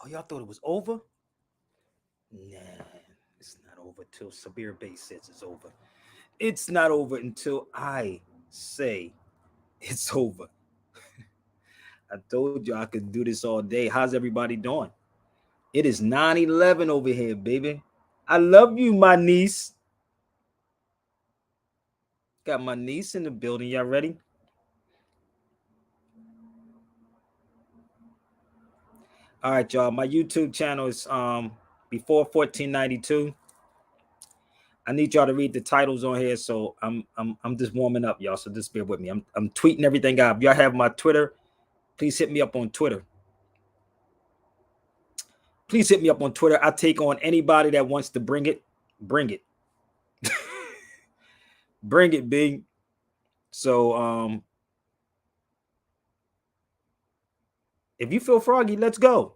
Oh, y'all thought it was over? Nah, it's not over till Sabir Bey says it's over. It's not over until I say it's over. I told you I could do this all day. How's everybody doing? It is 9/11 over here, baby. I love you, my niece. Got my niece in the building. Y'all ready? All right, y'all. My YouTube channel is before 1492. I need y'all to read the titles on here, so I'm just warming up, y'all. So just bear with me. I'm tweeting everything out. If y'all have my Twitter, please hit me up on Twitter. Please hit me up on Twitter. I take on anybody that wants to bring it. Bring it. Bring it, big. So if you feel froggy, let's go.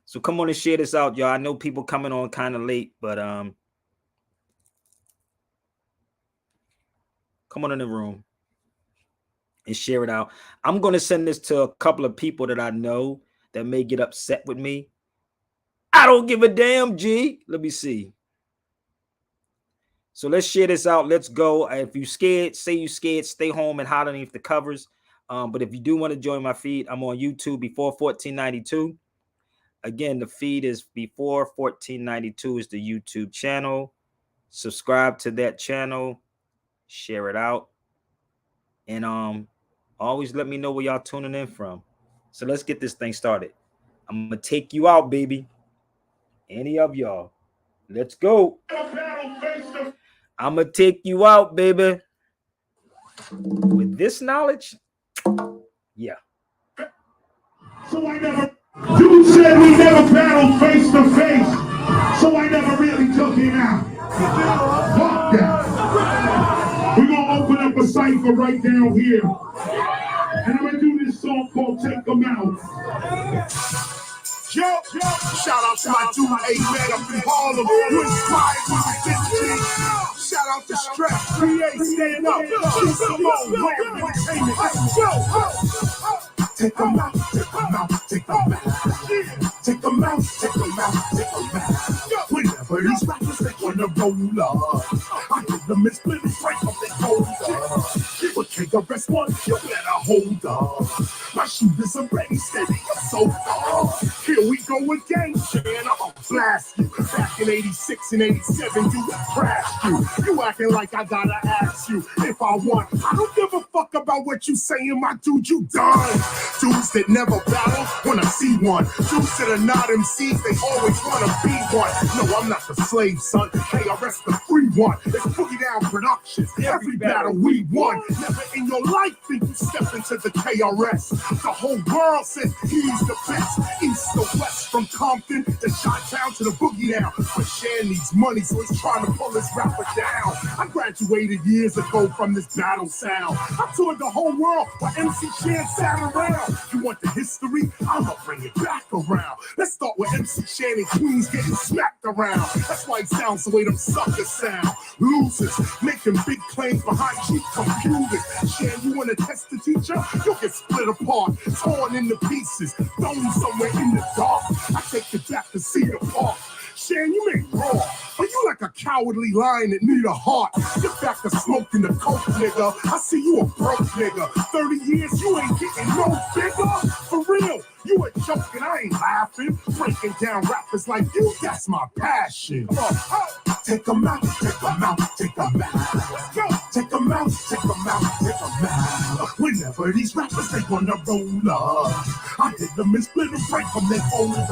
So come on and share this out, y'all. I know people coming on kind of late, but come on in the room and share it out. I'm going to send this to a couple of people that I know that may get upset with me. I don't give a damn, G. Let me see. So let's share this out. Let's go. If you scared, say you scared, stay home and hide underneath the covers. But if you do want to join my feed, I'm on YouTube before 1492. Again, the feed is before 1492 is the YouTube channel. Subscribe to that channel. Share it out. And always let me know where y'all tuning in from. So let's get this thing started. I'm going to take you out, baby. Any of y'all. Let's go. I'm going to take you out, baby. With this knowledge, yeah. So I never, you said we never battled face to face. So I never really took him out. Fuck that. We're going to open up a cipher right down here. And I'm going to do this song called Take Them Out. Yo, shout out to my dude, A-Man up in Harlem. You inspired my 15. Shout out to Strap, Create, Stand Up, Simone, Wham, Entertainment. Let's go. Take them out, take them out, take them out. Take them out, take them out, take them out. Whenever these rappers they wanna roll up, I give them a split and straight up they hold up. But take a rest one, you better hold up. My shooters are ready, steady, I'm so far. Here we go again, man, I'ma blast you. Back in 86 and 87, you crashed you. You acting like I gotta ask you if I want. I don't give a fuck about what you saying, my dude, you done. Dudes that never battle, wanna see one. Dudes that are not MCs, they always wanna be one. No, I'm not the slave, son. KRS the free one. It's Boogie Down Productions. Every battle we won. Never in your life think you step into the KRS. The whole world says he's the best. East to west, from Compton to Chi-Town to the Boogie Down. But Shan needs money, so he's trying to pull his rapper down. I graduated years ago from this battle sound. I toured the whole world while MC Shan sat around. You want the history? I'ma bring it back around. Let's start with MC Shan and Queens getting smacked around. That's why it sounds the way them suckers sound. Losers making big claims behind cheap computers. Shan, you wanna test the teacher? You'll get split apart, torn into pieces, thrown somewhere in the dark. I take you back to Cedar Park. Shan, you ain't raw, but you like a cowardly lion that need a heart. Get back to smoking the coke, nigga. I see you a broke nigga. 30 years, you ain't getting no bigger. For real, you a joke and I ain't laughing. Breaking down rappers like you, that's my passion. Take them out, take them out, take them out. Let's go. Take them out, take them out, take them out. Whenever these rappers, they wanna roll up, I hit them and split them right from their folder.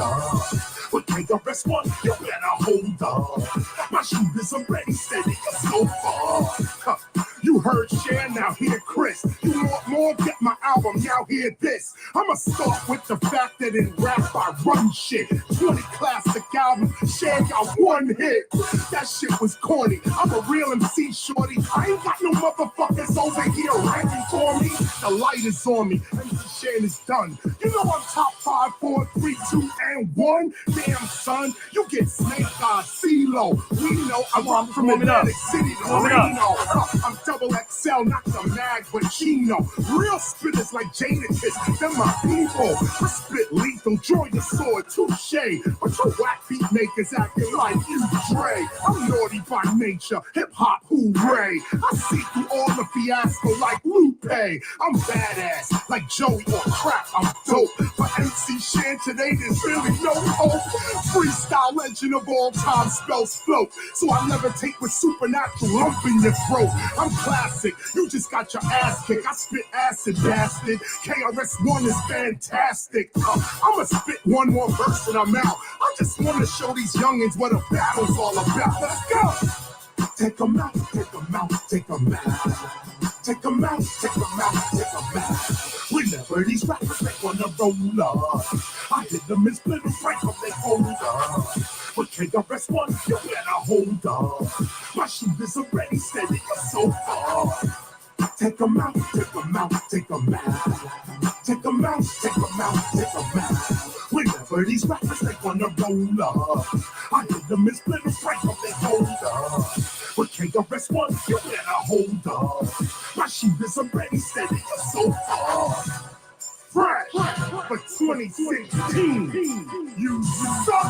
But take a rest one, you better hold up. My shooters are ready, steady, so far. You heard Shan, now hear Chris. You want more? Get my album, now hear this. I'ma start with the fact that in rap I run shit. 20 classic albums, Shan got one hit. That shit was corny. I'm a real MC, shorty. I ain't got no motherfuckers over here ranking for me. The light is on me. MC Shan is done. You know I'm top 5, 4, 3, 2, and 1. Damn, son, you get Snake Eyes, CeeLo. We know I'm from Atlantic City, Reno. I'm double XL, not the mag, but Chino. Real spitters like Jadakiss, them my people. I spit lethal. don't draw your sword, touche. But your whack beat makers acting like you, Dre. I'm naughty by nature, hip-hop, hooray. I see through all the fiasco like Lupe. I'm badass, like Joey or crap, I'm dope. For MC Shan today, there's really no hope. Freestyle legend of all time spells float. So I levitate with supernatural lump in your throat. I'm classic, you just got your ass kicked. I spit acid, bastard. KRS-One is fantastic. I'ma spit one more verse and I'm out. I just wanna show these youngins what a battle's all about. Let's go! Take 'em out, take 'em out, take 'em out. Take 'em out, take 'em out, take 'em out. Whenever these rappers they wanna roll up, I hit them and split them right up, they hold up. But KRS-One, you better hold up. My shooters are ready, steady, you're so far. Take 'em out, take 'em out, take 'em out. Take 'em out, take 'em out, take 'em out. Whenever these rappers they wanna roll up, I hit them and split them right up, they hold up. But KRS-One, you better hold up. My shooters are ready, steady, you're so far. Fresh for 2016, you suck.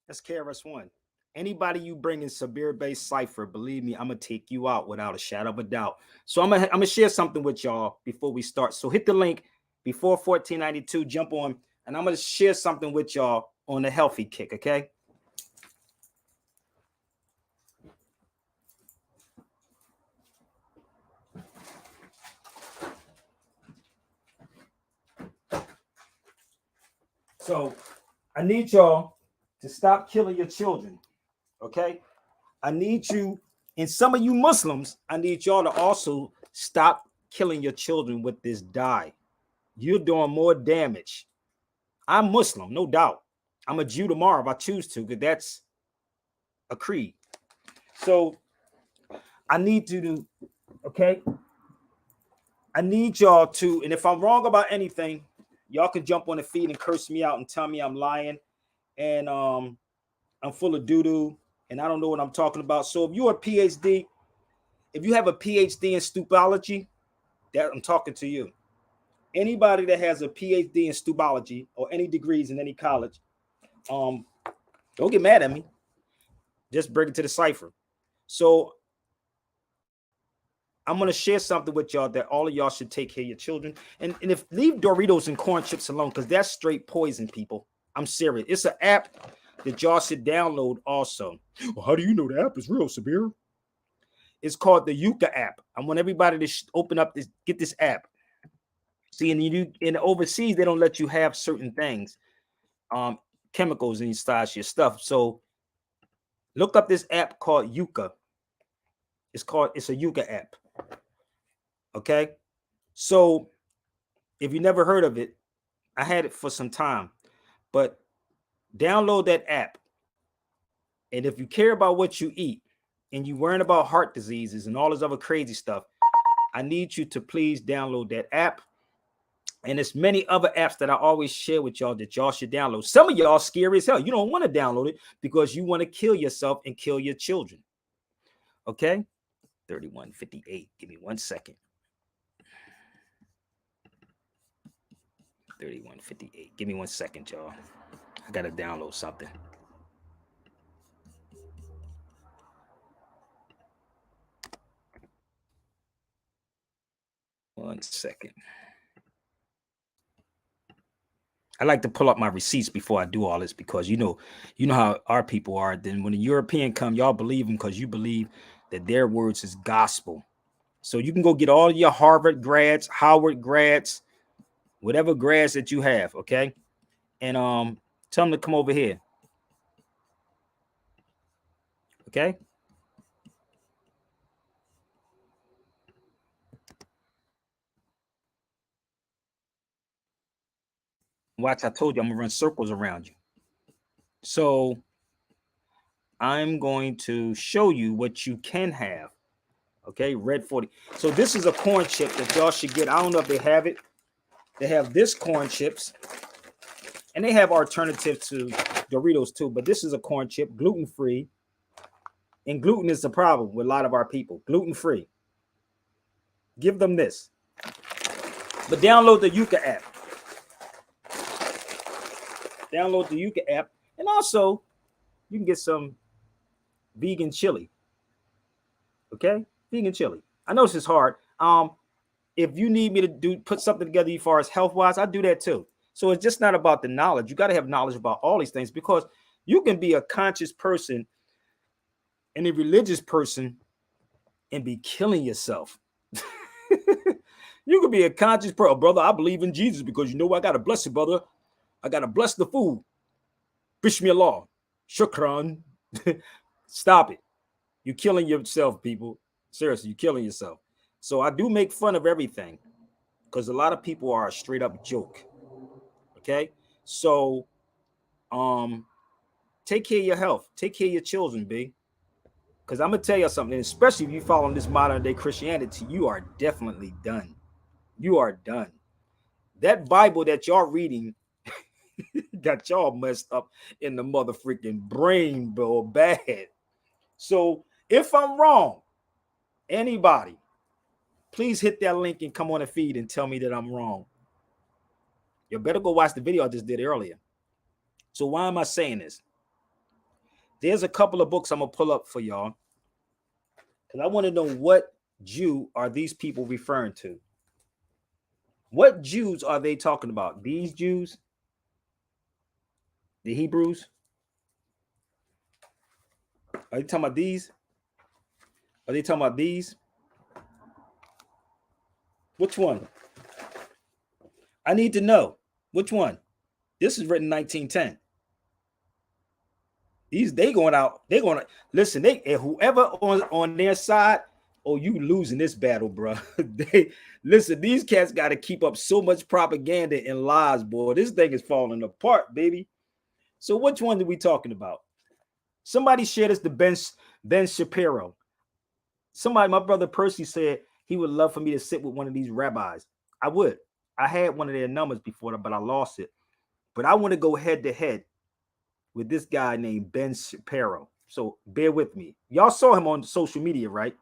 That's KRS-One. Anybody you bring in Sabir-based cipher, believe me, I'm gonna take you out without a shadow of a doubt. So I'm gonna share something with y'all before we start. So hit the link before 1492, jump on, and I'm gonna share something with y'all on the healthy kick, okay? So I need y'all to stop killing your children, okay? I need you, and some of you Muslims, I need y'all to also stop killing your children with this dye. You're doing more damage. I'm Muslim, no doubt. I'm a Jew tomorrow if I choose to, because that's a creed. So I need you to, okay? I need y'all to, and if I'm wrong about anything, y'all can jump on the feed and curse me out and tell me I'm lying and I'm full of doo-doo and I don't know what I'm talking about. So if you're a PhD, if you have a PhD in stupology, that I'm talking to you. Anybody that has a PhD in stupology or any degrees in any college, don't get mad at me. Just bring it to the cipher. So I'm going to share something with y'all that all of y'all should take care of your children. And if leave Doritos and corn chips alone, because that's straight poison, people. I'm serious. It's an app that y'all should download also. Well, how do you know the app is real, Sabir? It's called the Yucca app. I want everybody to open up this, get this app. See, in overseas, they don't let you have certain things, chemicals inside your stuff. So look up this app called Yucca. It's a Yucca app. Okay. So if you never heard of it, I had it for some time, but download that app. And if you care about what you eat and you're worrying about heart diseases and all this other crazy stuff, I need you to please download that app. And there's many other apps that I always share with y'all that y'all should download. Some of y'all scary as hell. You don't want to download it because you want to kill yourself and kill your children. Okay. 3158. Give me 1 second. 3158. Give me 1 second, y'all. I gotta download something. One second. I like to pull up my receipts before I do all this because you know how our people are. Then when a European come, y'all believe them because you believe that their words is gospel. So you can go get all your Harvard grads, Howard grads, whatever grads that you have, okay? And tell them to come over here. Okay? Watch, I told you I'm gonna run circles around you. So I'm going to show you what you can have. Okay, red 40. So this is a corn chip that y'all should get. I don't know if they have it. They have this corn chips. And they have alternative to Doritos too, but this is a corn chip, gluten free. And gluten is the problem with a lot of our people. Gluten free. Give them this. But download the Yuka app. Download the Yuka app. And also, you can get some vegan chili. Okay? Vegan chili. I know this is hard. If you need me to put something together as far as health wise, I do that too. So it's just not about the knowledge. You got to have knowledge about all these things, because you can be a conscious person and a religious person and be killing yourself. You could be a conscious person, brother. I believe in Jesus because you know I gotta bless it, brother. I gotta bless the food. Bismillah, shukran. Stop it. You're killing yourself, people. Seriously, you're killing yourself. So I do make fun of everything because a lot of people are a straight up joke. Okay, so take care of your health. Take care of your children, B. Because I'm gonna tell you something, especially if you follow this modern day Christianity, you are definitely done. You are done. That Bible that y'all reading got y'all messed up in the mother freaking brain, bro, bad. So if I'm wrong, anybody, please hit that link and come on the feed and tell me that I'm wrong. You better go watch the video I just did earlier. So why am I saying this? There's a couple of books I'm gonna pull up for y'all, because I want to know what Jew are these people referring to. What Jews are they talking about? These Jews? The Hebrews? Are they talking about these? Are they talking about these? Which one? I need to know. Which one? This is written 1910. They going out. They're going to listen. They whoever on their side. Oh, you losing this battle, bro. They listen. These cats got to keep up so much propaganda and lies, boy. This thing is falling apart, baby. So which one are we talking about? Somebody shared us the Ben Shapiro. Somebody, my brother Percy said he would love for me to sit with one of these rabbis. I would. I had one of their numbers before, but I lost it. But I want to go head to head with this guy named Ben Shapiro. So bear with me. Y'all saw him on social media, right?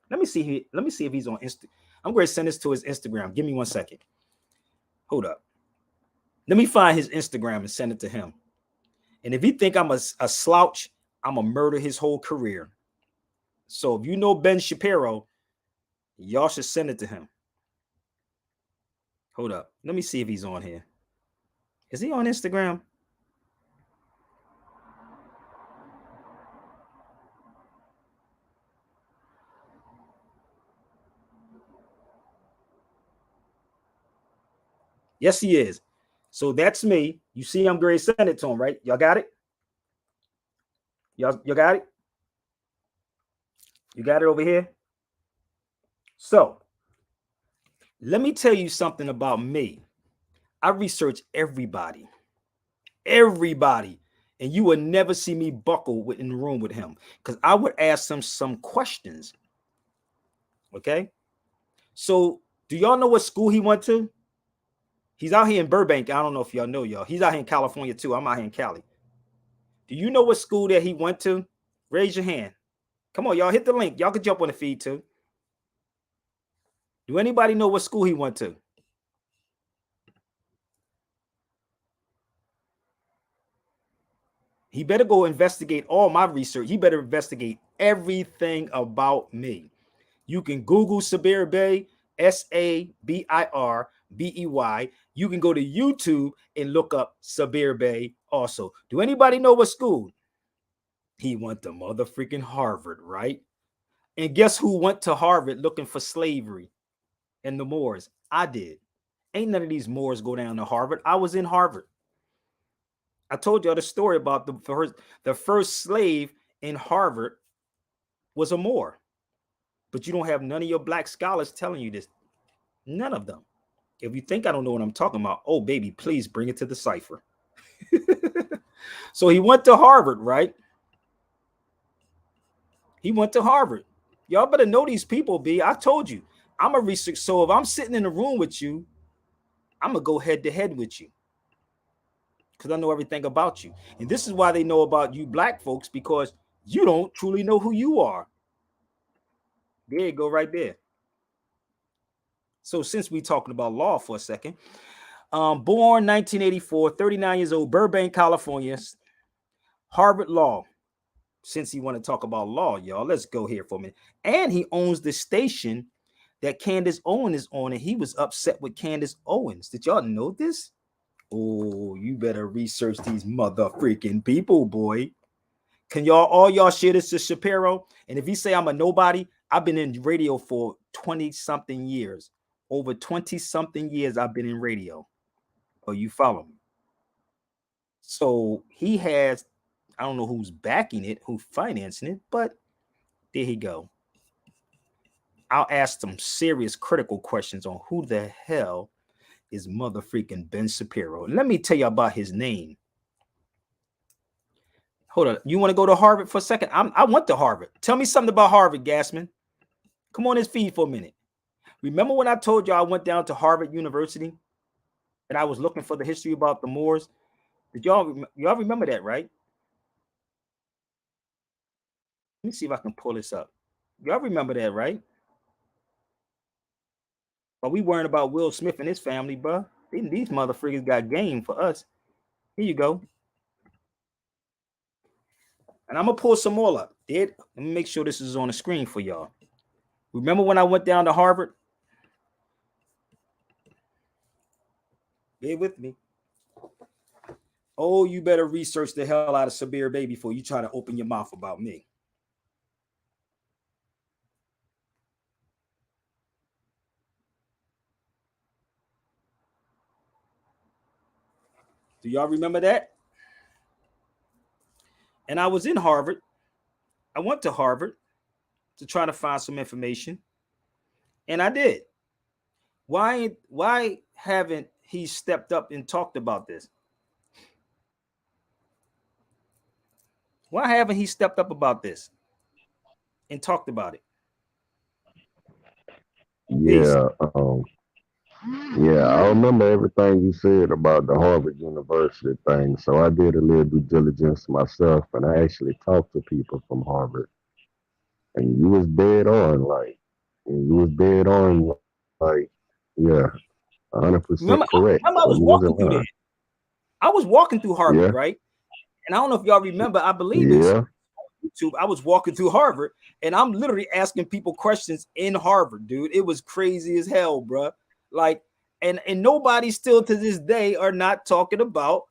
Let me see if he's on Insta. I'm going to send this to his Instagram. Give me 1 second. Hold up. Let me find his Instagram and send it to him. And if you think I'm a slouch, I'm going to murder his whole career. So if you know Ben Shapiro, y'all should send it to him. Hold up. Let me see if he's on here. Is he on Instagram? Yes, he is. So that's me. You see, I'm going to send it to him, right? Y'all got it? Y'all got it? You got it over here? So let me tell you something about me. I research everybody. Everybody. And you would never see me buckle in the room with him, because I would ask him some questions. Okay? So do y'all know what school he went to? He's out here in Burbank. I don't know if y'all know, y'all. He's out here in California too. I'm out here in Cali. Do you know what school that he went to? Raise your hand. Come on, y'all. Hit the link. Y'all can jump on the feed too. Do anybody know what school he went to? He better go investigate all my research. He better investigate everything about me. You can Google Sabir Bey, Sabirbey. You can go to YouTube and look up Sabir Bey also. Do anybody know what school? He went to motherfucking Harvard, right? And guess who went to Harvard looking for slavery and the Moors? I did. Ain't none of these Moors go down to Harvard. I was in Harvard. I told y'all the story about the first slave in Harvard was a Moor. But you don't have none of your black scholars telling you this. None of them. If you think I don't know what I'm talking about, oh, baby, please bring it to the cipher. So he went to Harvard, right? He went to Harvard. Y'all better know these people, B. I told you. I'm a research. So if I'm sitting in a room with you, I'm going to go head to head with you. because I know everything about you. And this is why they know about you black folks, because you don't truly know who you are. There you go, right there. So since we talking about law for a second, born 1984, 39 years old, Burbank, California, Harvard Law. Since he want to talk about law, y'all, let's go here for a minute. And he owns the station that Candace Owens is on, and he was upset with Candace Owens. Did y'all know this? Oh, you better research these mother freaking people, boy. Can y'all all y'all share this to Shapiro? And if you say I'm a nobody, I've been in radio for 20 something years. Over 20 something years I've been in radio. Oh, you follow me? So he has, I don't know who's backing it, who's financing it, but there he go. I'll ask some serious critical questions on who the hell is mother freaking Ben Shapiro. And let me tell you about his name. Hold on. You want to go to Harvard for a second? I went to Harvard. Tell me something about Harvard, Gassman. Come on this feed for a minute. Remember when I told you I went down to Harvard University and I was looking for the history about the Moors? Did y'all remember that, right? Let me see if I can pull this up. Y'all remember that, right? But we worrying about Will Smith and his family, bro. These motherfuckers got game for us. Here you go. And I'm gonna pull some more up. Let me make sure this is on the screen for y'all. Remember when I went down to Harvard? Bear with me. Oh, you better research the hell out of Sabir, baby, before you try to open your mouth about me. Do y'all remember that? And I was in Harvard. I went to Harvard to try to find some information. And I did. Why haven't he stepped up and talked about this? Why haven't he stepped up about this and talked about it? Peace. Yeah, yeah, I remember everything you said about the Harvard University thing. So I did a little due diligence myself, and I actually talked to people from Harvard. And you was dead on, like, and you was dead on, like, yeah, 100% Remember, correct. So I you was wasn't walking through lying. there. I was walking through Yeah, Harvard, right? And I don't know if y'all remember, I believe it's yeah, YouTube. I was walking through Harvard and I'm literally asking people questions in Harvard, dude. It was crazy as hell, bro. Like, and nobody still to this day are not talking about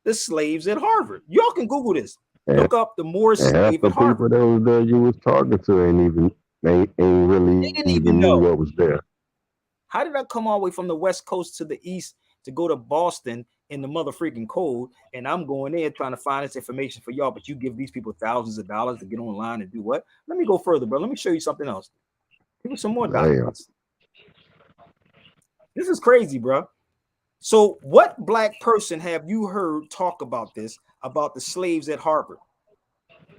the slaves at Harvard. Y'all can Google this. and, Look up the Moorish and half slave the at Harvard. people that was there you was talking to ain't really They even didn't knew even what know. was there. How did I come all the way from the West Coast to the East to go to Boston in the mother freaking cold? And I'm going there trying to find this information for y'all, but you give these people thousands of dollars to get online and do what? Let me go further, bro. Let me show you something else. Give me some more Damn. documents. This is crazy, bro. So, what black person have you heard talk about this, about the slaves at Harvard?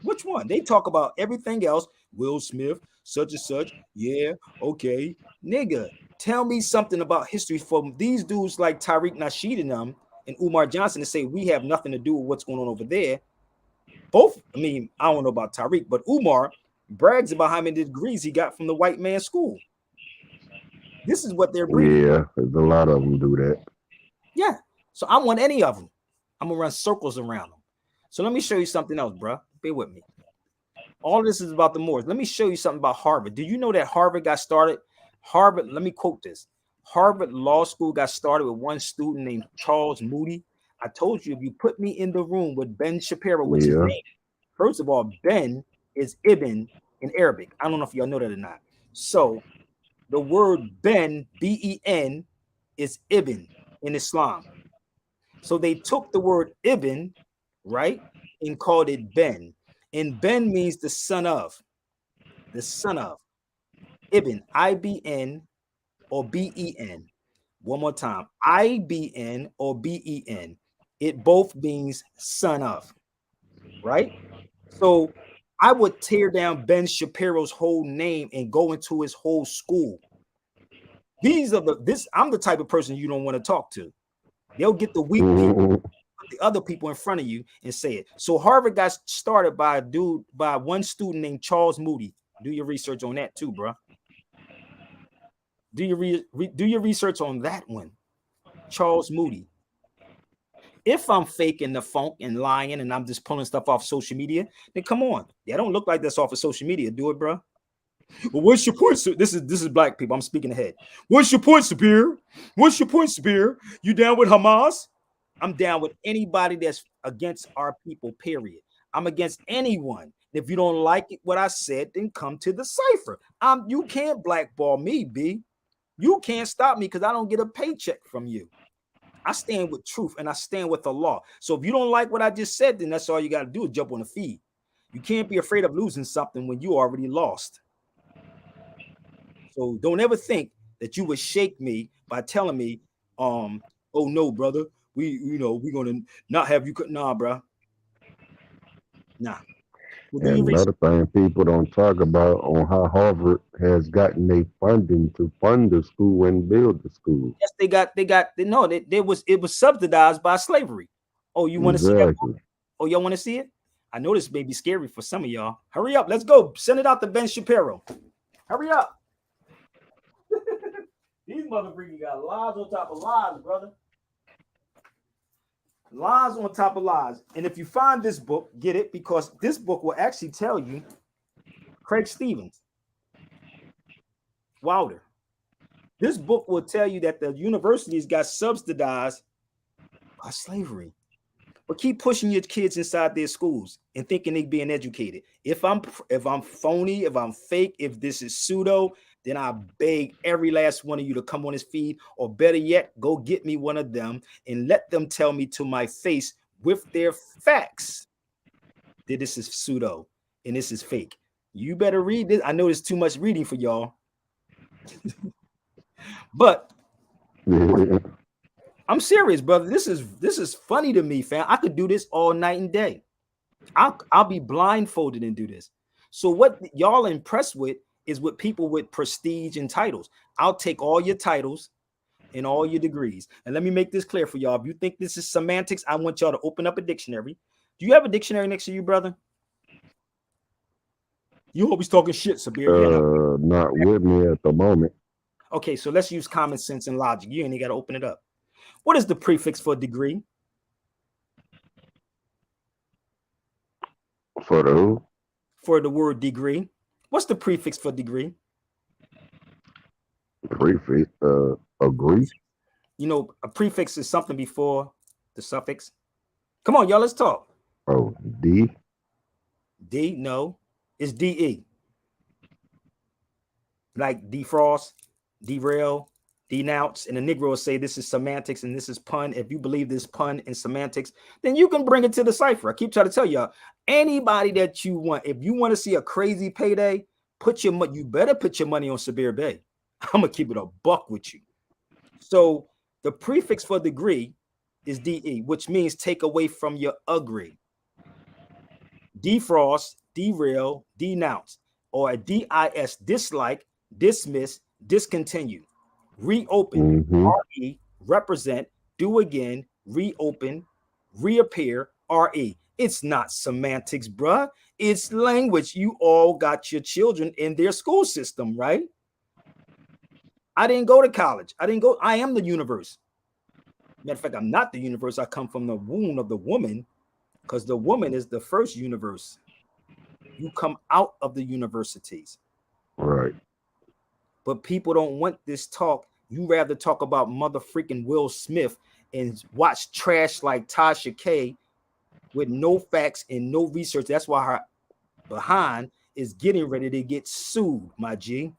Which one? They talk about everything else. Will Smith, such and such. Yeah, okay. Nigga, tell me something about history from these dudes like Tariq Nasheed and them and Umar Johnson to say we have nothing to do with what's going on over there. Both, I mean, I don't know about Tariq, but Umar brags about how many degrees he got from the white man's school. This is what they're bringing. Yeah, there's a lot of them do that. Yeah. So I want any of them. I'm gonna run circles around them. So let me show you something else, bro. Bear with me. All of this is about the Moors. Let me show you something about Harvard. Did you know that Harvard got started? Harvard, let me quote this. Harvard Law School got started with one student named Charles Moody. I told you if you put me in the room with Ben Shapiro, which his Yeah. name, first of all, Ben is Ibn in Arabic. I don't know if y'all know that or not. So the word Ben, Ben, is Ibn in Islam. So they took the word Ibn, right, and called it Ben. And Ben means the son of, the son of. Ibn, IBN or BEN. One more time, IBN or BEN. It both means son of, right? So I would tear down Ben Shapiro's whole name and go into his whole school. I'm the type of person you don't want to talk to. They'll get the weak people, put the other people in front of you and say it. So Harvard got started by one student named Charles Moody. Do your research on that too, bro. Do your research on that one, Charles Moody. If I'm faking the funk and lying and I'm just pulling stuff off social media, then come on. They don't look like this off of social media. Do it, bro. Well, what's your point? This is black people. I'm speaking ahead. What's your point, Sabir? What's your point, Sabir? You down with Hamas? I'm down with anybody that's against our people, period. I'm against anyone. If you don't like it, what I said, then come to the cipher. You can't blackball me, B. You can't stop me because I don't get a paycheck from you. I stand with truth and I stand with the law. So if you don't like what I just said, then that's all you got to do is jump on the feed. You can't be afraid of losing something when you already lost. So don't ever think that you would shake me by telling me, oh no, brother, we're gonna not have you. Nah, bro. Nah. Well, And another thing people don't talk about on how Harvard has gotten their funding to fund the school and build the school. Yes, it was subsidized by slavery. Oh, you want to see that? Oh, y'all want to see it? I know this may be scary for some of y'all. Hurry up, let's go. Send it out to Ben Shapiro. Hurry up. These motherfuckers got lies on top of lies, brother. Lies on top of lies. And if you find this book, get it, because this book will actually tell you Craig Stevens, Wilder. This book will tell you that the universities got subsidized by slavery. But keep pushing your kids inside their schools and thinking they being educated. If I'm phony, if I'm fake, if this is pseudo, then I beg every last one of you to come on this feed, or better yet, go get me one of them and let them tell me to my face with their facts that this is pseudo and this is fake. You better read this. I know there's too much reading for y'all. But I'm serious, brother. This is funny to me, fam. I could do this all night and day. I'll be blindfolded and do this. So what y'all impressed with is with people with prestige and titles. I'll take all your titles and all your degrees. And let me make this clear for y'all. If you think this is semantics, I want y'all to open up a dictionary. Do you have a dictionary next to you, brother? You always talking shit, Sabir. Not with me at the moment. Okay, so let's use common sense and logic. You ain't got to open it up. What is the prefix for degree? For the who? For the word degree. What's the prefix for degree? Prefix, agree. You know, a prefix is something before the suffix. Come on, y'all, let's talk. Oh, D? D, no. It's DE. Like defrost, derail, denounce, and the Negroes say this is semantics and this is pun. If you believe this pun and semantics, then you can bring it to the cipher. I keep trying to tell y'all, anybody that you want, if you want to see a crazy payday, you better put your money on Sabir Bey. I'm gonna keep it a buck with you. So the prefix for degree is DE, which means take away from your agree. Defrost, derail, denounce, or a DIS, dislike, dismiss, discontinue. Reopen, RE, represent, do again, reopen, reappear, RE. It's not semantics, bruh. It's language. You all got your children in their school system, right? I didn't go to college. I am the universe. Matter of fact, I'm not the universe. I come from the womb of the woman, because the woman is the first universe. You come out of the universities. Right. But people don't want this talk. You rather talk about mother freaking Will Smith and watch trash like Tasha K with no facts and no research. That's why her behind is getting ready to get sued, my G.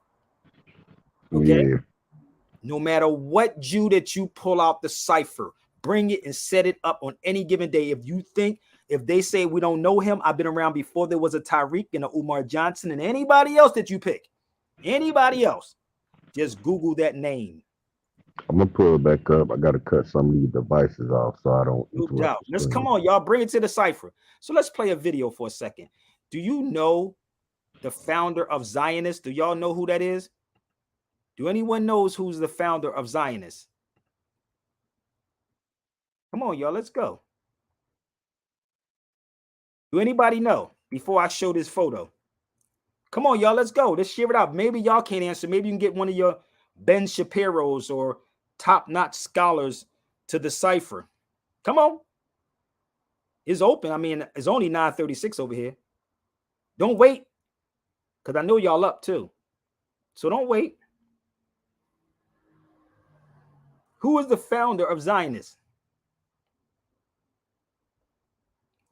Okay? Yeah. No matter what Jew that you pull out the cipher, bring it and set it up on any given day. If they say we don't know him, I've been around before there was a Tyreek and a Umar Johnson and anybody else that you pick. Anybody else. Just Google that name. I'm gonna pull it back up. I gotta cut some of these devices off so I don't. No doubt. Let's come on, y'all. Bring it to the cipher. So let's play a video for a second. Do you know the founder of Zionist? Do y'all know who that is? Do anyone knows who's the founder of Zionist? Come on, y'all. Let's go. Do anybody know before I show this photo? Come on, y'all, let's go. Let's share it out. Maybe y'all can't answer. Maybe you can get one of your Ben Shapiro's or top-notch scholars to decipher. Come on. It's open. I mean, it's only 9:36 over here. Don't wait, because I know y'all up too. So don't wait. Who is the founder of Zionist?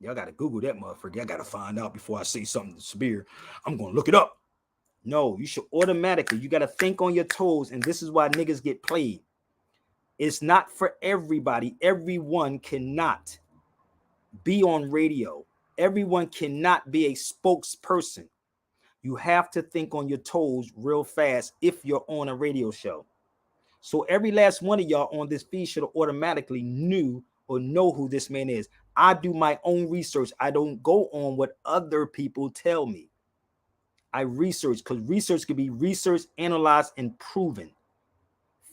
Y'all got to Google that motherfucker. I got to find out before I say something to Sabir. I'm going to look it up. No, you should automatically. You got to think on your toes, and this is why niggas get played. It's not for everybody. Everyone cannot be on radio. Everyone cannot be a spokesperson. You have to think on your toes real fast if you're on a radio show. So every last one of y'all on this feed should have automatically knew or know who this man is. I do my own research. I don't go on what other people tell me. I research, because research can be researched, analyzed, and proven.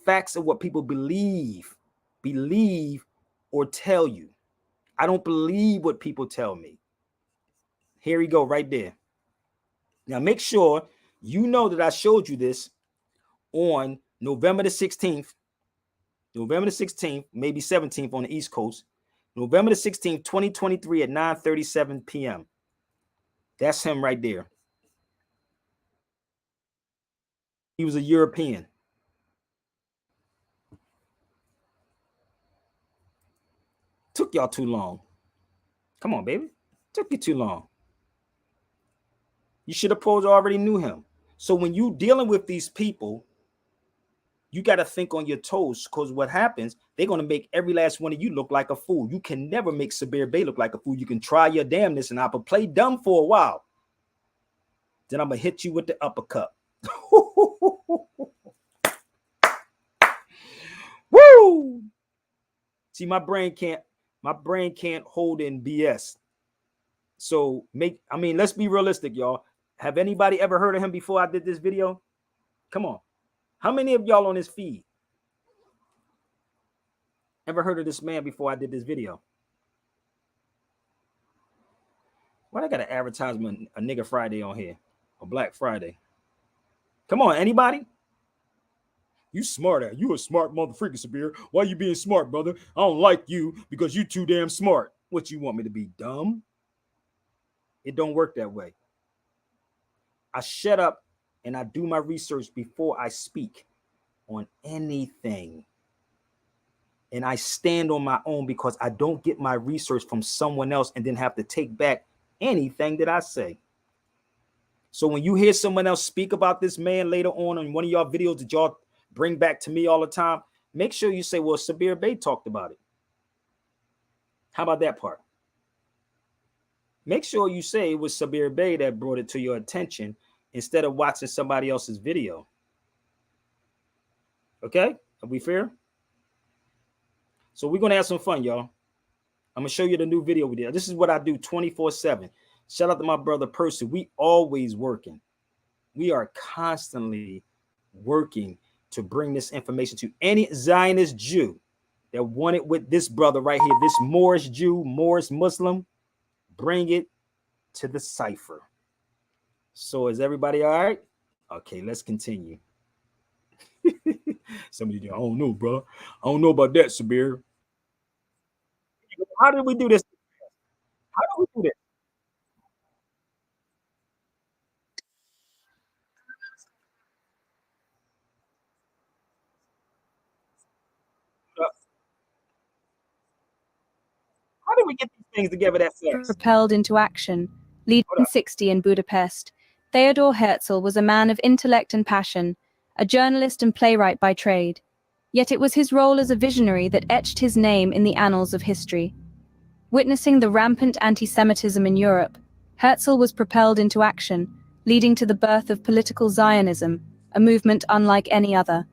Facts are what people believe or tell you. I don't believe what people tell me. Here we go, right there. Now make sure you know that I showed you this on November the 16th, maybe 17th on the East Coast, November the 16th, 2023 at 9:37 p.m. That's him right there. He was a European. Took y'all too long. Come on, baby. Took you too long. You should have already knew him. So when you dealing with these people, you got to think on your toes, because what happens, they're going to make every last one of you look like a fool. You can never make Sabir Bey look like a fool. You can try your damnness, and I will play dumb for a while. Then I'm going to hit you with the uppercut. Woo! See, my brain can't hold in BS. So let's be realistic, y'all. Have anybody ever heard of him before I did this video? Come on. How many of y'all on this feed ever heard of this man before I did this video? Why I got an advertisement, a nigga Friday on here, or Black Friday? Come on, anybody? You smart. You a smart motherfucker, Sabir. Why you being smart, brother? I don't like you because you too damn smart. What, you want me to be dumb? It don't work that way. I shut up and I do my research before I speak on anything. And I stand on my own, because I don't get my research from someone else and then have to take back anything that I say. So when you hear someone else speak about this man later on in one of y'all videos that y'all bring back to me all the time, make sure you say, well, Sabir Bey talked about it. How about that part? Make sure you say it was Sabir Bey that brought it to your attention instead of watching somebody else's video. Okay? Are we fair? So we're going to have some fun, y'all. I'm going to show you the new video we did. This is what I do 24/7. Shout out to my brother Percy. We always working. We are constantly working to bring this information to any Zionist Jew that want it with this brother right here, this Moorish Jew, Moorish Muslim. Bring it to the cipher. So is everybody all right? Okay, let's continue. Somebody, I don't know, bro. I don't know about that, Sabir. How did we do this? How did we do this? How did we get these things together that fast? Propelled into action, leading 60 in Budapest. Theodor Herzl was a man of intellect and passion, a journalist and playwright by trade. Yet it was his role as a visionary that etched his name in the annals of history. Witnessing the rampant anti-Semitism in Europe, Herzl was propelled into action, leading to the birth of political Zionism, a movement unlike any other.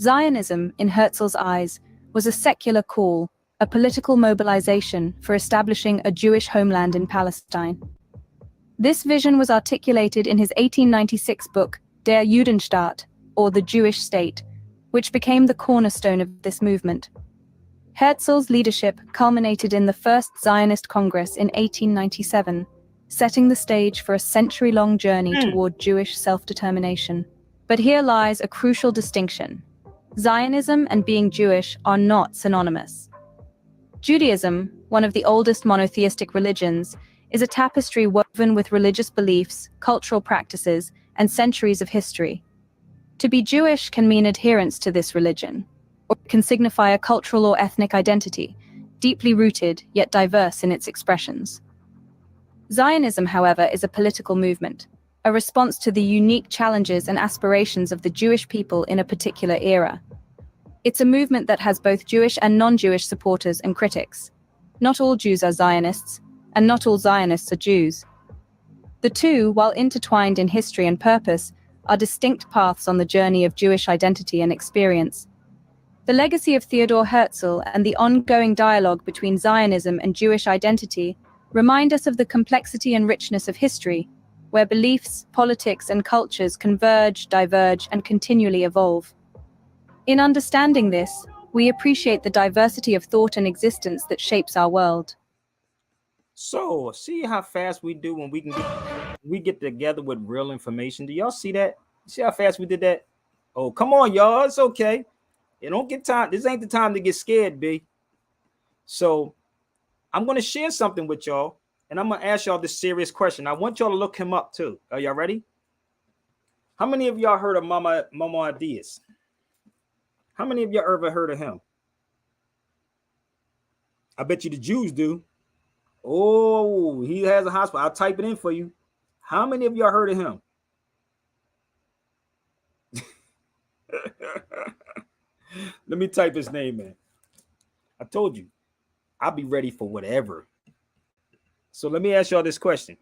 Zionism, in Herzl's eyes, was a secular call, a political mobilization for establishing a Jewish homeland in Palestine. This vision was articulated in his 1896 book, Der Judenstaat, or The Jewish State, which became the cornerstone of this movement. Herzl's leadership culminated in the First Zionist Congress in 1897, setting the stage for a century-long journey toward Jewish self-determination. But here lies a crucial distinction. Zionism and being Jewish are not synonymous. Judaism, one of the oldest monotheistic religions, is a tapestry woven with religious beliefs, cultural practices, and centuries of history. To be Jewish can mean adherence to this religion, or it can signify a cultural or ethnic identity, deeply rooted yet diverse in its expressions. Zionism, however, is a political movement, a response to the unique challenges and aspirations of the Jewish people in a particular era. It's a movement that has both Jewish and non-Jewish supporters and critics. Not all Jews are Zionists, and not all Zionists are Jews. The two, while intertwined in history and purpose, are distinct paths on the journey of Jewish identity and experience. The legacy of Theodor Herzl and the ongoing dialogue between Zionism and Jewish identity remind us of the complexity and richness of history, where beliefs, politics, and cultures converge, diverge, and continually evolve. In understanding this, we appreciate the diversity of thought and existence that shapes our world. So, see how fast we do when we get together with real information. Do y'all see that? See how fast we did that? Oh, come on, y'all. It's okay. You don't get time. This ain't the time to get scared, B. So, I'm going to share something with y'all, and I'm going to ask y'all this serious question. I want y'all to look him up too. Are y'all ready? How many of y'all heard of Mama Diaz? How many of y'all ever heard of him? I bet you the Jews do. Oh, he has a hospital. I'll type it in for you. How many of y'all heard of him? Let me type his name in. I told you, I'll be ready for whatever. So let me ask y'all this question.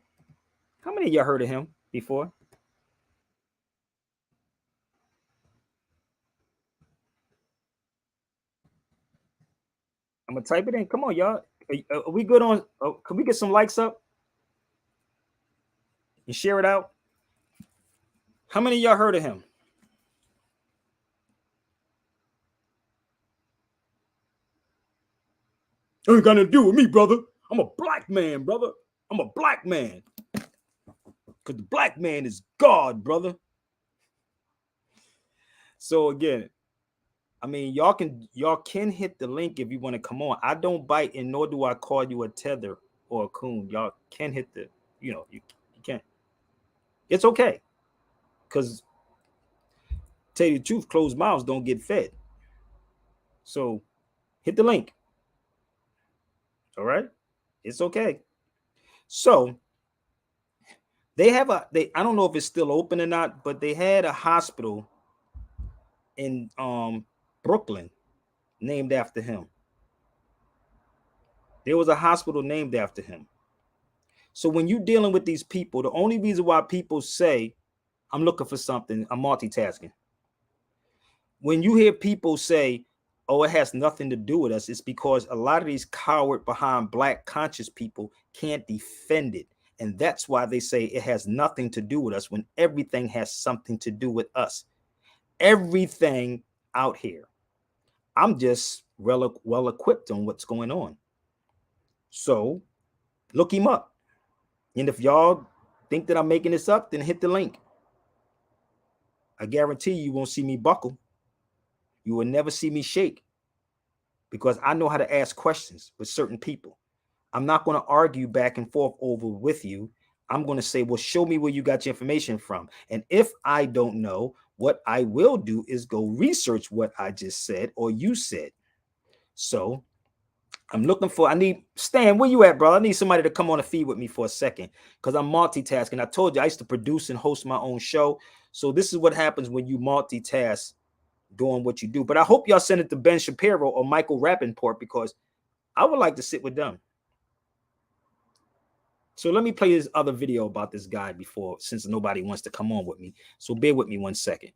How many of y'all heard of him before? I'm going to type it in. Come on, y'all. Are we good on? Can we get some likes up and share it out? How many of y'all heard of him? Ain't got nothing to do with me, brother. I'm a black man, brother. I'm a black man. Because the black man is God, brother. So again, I mean, y'all can hit the link if you want to come on. I don't bite, and nor do I call you a tether or a coon. Y'all can hit the, you can't. It's okay. Because tell you the truth, closed mouths don't get fed. So hit the link. All right. It's okay. So I don't know if it's still open or not, but they had a hospital in Brooklyn named after him. There was a hospital named after him. So when you're dealing with these people, the only reason why people say, I'm looking for something, I'm multitasking. When you hear people say, oh, it has nothing to do with us, it's because a lot of these coward behind black conscious people can't defend it. And that's why they say it has nothing to do with us when everything has something to do with us. Everything out here. I'm just well equipped on what's going on. So look him up. And if y'all think that I'm making this up, then hit the link. I guarantee you won't see me buckle. You will never see me shake because I know how to ask questions with certain people. I'm not going to argue back and forth over with you. I'm going to say, well, show me where you got your information from. And if I don't know, what I will do is go research what I just said or you said. So I'm looking for, I need, Stan, where you at, bro? I need somebody to come on the feed with me for a second because I'm multitasking. I told you I used to produce and host my own show. So this is what happens when you multitask doing what you do. But I hope y'all send it to Ben Shapiro or Michael Rappaport because I would like to sit with them. So let me play this other video about this guy before, since nobody wants to come on with me. So bear with me 1 second.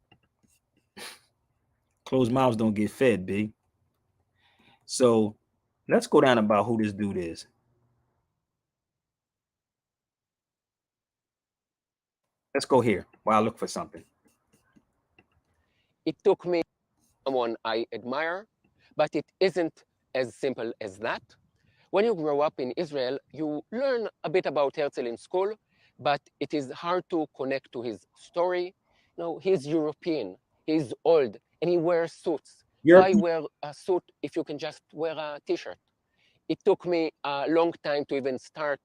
Closed mouths don't get fed, B. So let's go down about who this dude is. Let's go here while I look for something. It took me someone I admire, but it isn't as simple as that. When you grow up in Israel, you learn a bit about Herzl in school, but it is hard to connect to his story. You know, he's European, he's old, and he wears suits. Why European. wear a suit if you can just wear a t-shirt? It took me a long time to even start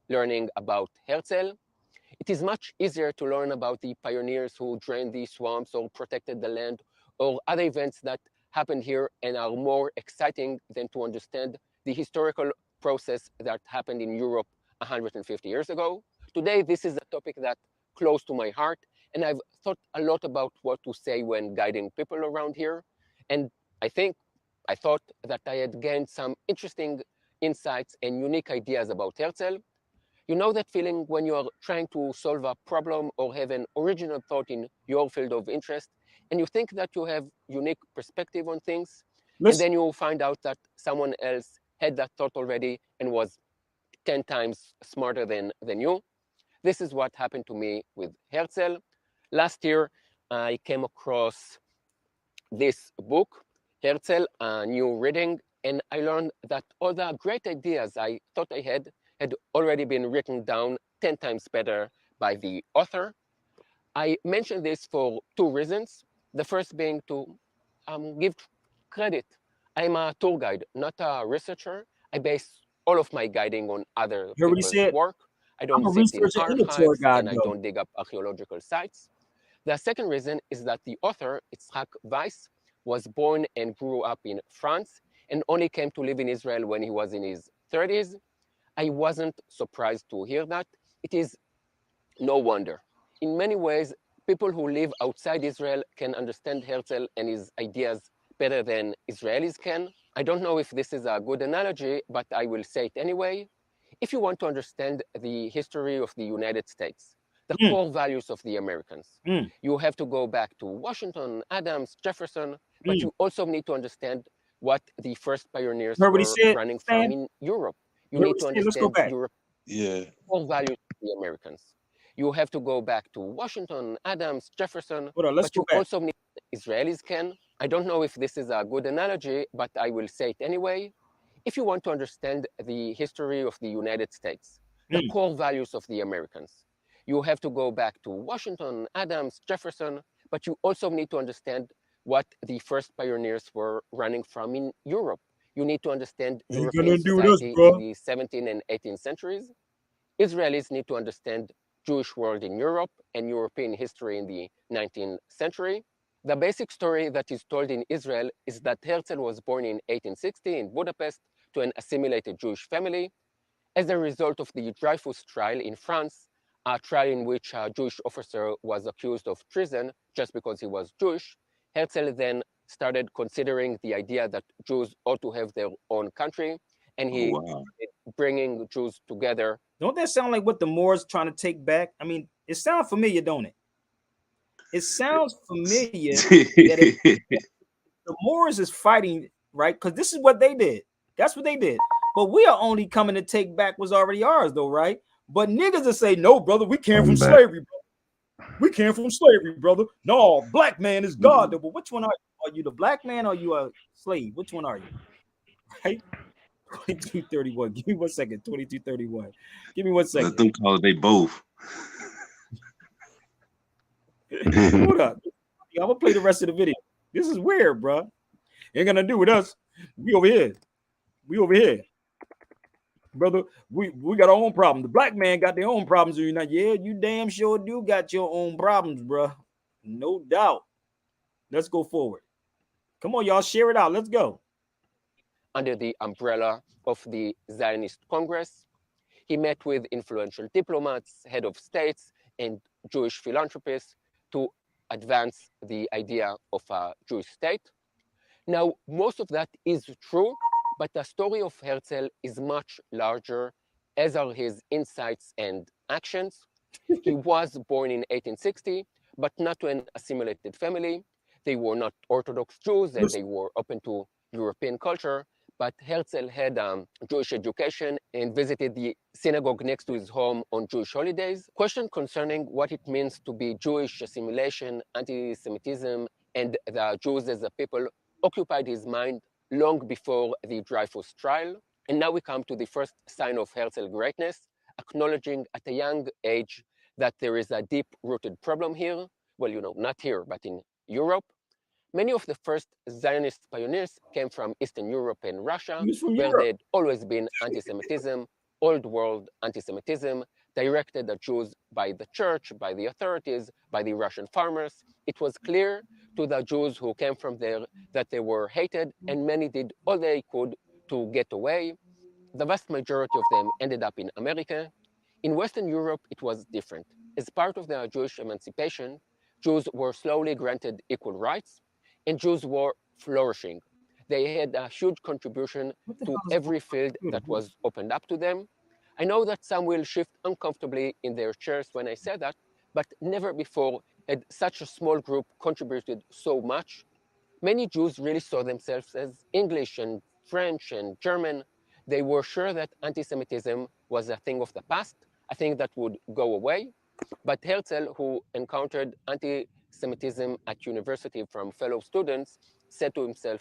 learning about Herzl. It is much easier to learn about the pioneers who drained the swamps or protected the land or other events that happened here and are more exciting than to understand the historical process that happened in Europe 150 years ago. Today, this is a topic that close to my heart, and I've thought a lot about what to say when guiding people around here. And I thought that I had gained some interesting insights and unique ideas about Herzl. You know that feeling when you are trying to solve a problem or have an original thought in your field of interest, and you think that you have unique perspective on things, and Listen, then you find out that someone else had that thought already and was 10 times smarter than you. This is what happened to me with Herzl. Last year, I came across this book, Herzl, a new reading, and I learned that all the great ideas I thought I had already been written down 10 times better by the author. I mention this for two reasons. The first being to give credit. I'm a tour guide, not a researcher. I base all of my guiding on other you already people's said work. I I'm don't a sit in researcher and a tour archives guide, and I though. don't dig up archaeological sites. The second reason is that the author, Itzhak Weiss, was born and grew up in France and only came to live in Israel when he was in his 30s. I wasn't surprised to hear that. It is no wonder. In many ways, people who live outside Israel can understand Herzl and his ideas better than Israelis can. I don't know if this is a good analogy, but I will say it anyway. If you want to understand the history of the United States, the Mm, core values of the Americans, mm, you have to go back to Washington, Adams, Jefferson, but mm. you also need to understand what the first You pioneers already were said, running from Stan. in Europe. You You need already to said, let's go understand back. Europe Yeah. core values of the Americans. You have to go back to Washington, Adams, Jefferson, Hold on, let's but go you back. also need Israelis can. I don't know if this is a good analogy, but I will say it anyway. If you want to understand the history of the United States, the Mm. core values of the Americans, you have to go back to Washington, Adams, Jefferson, but you also need to understand what the first pioneers were running from in Europe. You need to understand Ain't European gonna do this, society in bro. the 17th and 18th centuries. Israelis need to understand Jewish world in Europe and European history in the 19th century. The basic story that is told in Israel is that Herzl was born in 1860 in Budapest to an assimilated Jewish family. As a result of the Dreyfus trial in France, a trial in which a Jewish officer was accused of treason just because he was Jewish, Herzl then started considering the idea that Jews ought to have their own country, and Oh, he wow. started bringing Jews together. Don't that sound like what the Moors trying to take back? I mean, it sounds familiar, don't it? It sounds familiar that if the Moors is fighting, right? Because this is what they did. That's what they did. But we are only coming to take back what's already ours, though, right? But niggas will say, no, brother, we came from I'm back. slavery, bro. We came from slavery, brother. No, black man is God, though. But which one are you? Are you the black man or are you a slave? Which one are you? Right? 2231. Give me 1 second. 2231. Give me one Let second. them call it they both. Hold up. I'm gonna play the rest of the video. This is weird, bro. Ain't gonna do with us. We over here. We over here. Brother, we got our own problem. The black man got their own problems. You're not, yeah, you damn sure do got your own problems, bro. No doubt. Let's go forward. Come on, y'all, share it out. Let's go. Under the umbrella of the Zionist Congress. He met with influential diplomats, head of states, and Jewish philanthropists to advance the idea of a Jewish state. Now, most of that is true, but the story of Herzl is much larger, as are his insights and actions. He was born in 1860, but not to an assimilated family. They were not Orthodox Jews and they were open to European culture. But Herzl had Jewish education and visited the synagogue next to his home on Jewish holidays. Question concerning what it means to be Jewish, assimilation, anti-Semitism, and the Jews as a people occupied his mind long before the Dreyfus trial. And now we come to the first sign of Herzl greatness, acknowledging at a young age that there is a deep-rooted problem here. Well, not here, but in Europe. Many of the first Zionist pioneers came from Eastern Europe and Russia, He was from where Europe. there had always been anti-Semitism, old world anti-Semitism, directed at Jews by the church, by the authorities, by the Russian farmers. It was clear to the Jews who came from there that they were hated, and many did all they could to get away. The vast majority of them ended up in America. In Western Europe, it was different. As part of the Jewish emancipation, Jews were slowly granted equal rights, and Jews were flourishing. They had a huge contribution to every field that was opened up to them. I know that some will shift uncomfortably in their chairs when I say that, but never before had such a small group contributed so much. Many Jews really saw themselves as English and French and German. They were sure that anti-Semitism was a thing of the past, a thing that would go away. But Herzl, who encountered anti-Semitism at university from fellow students, said to himself,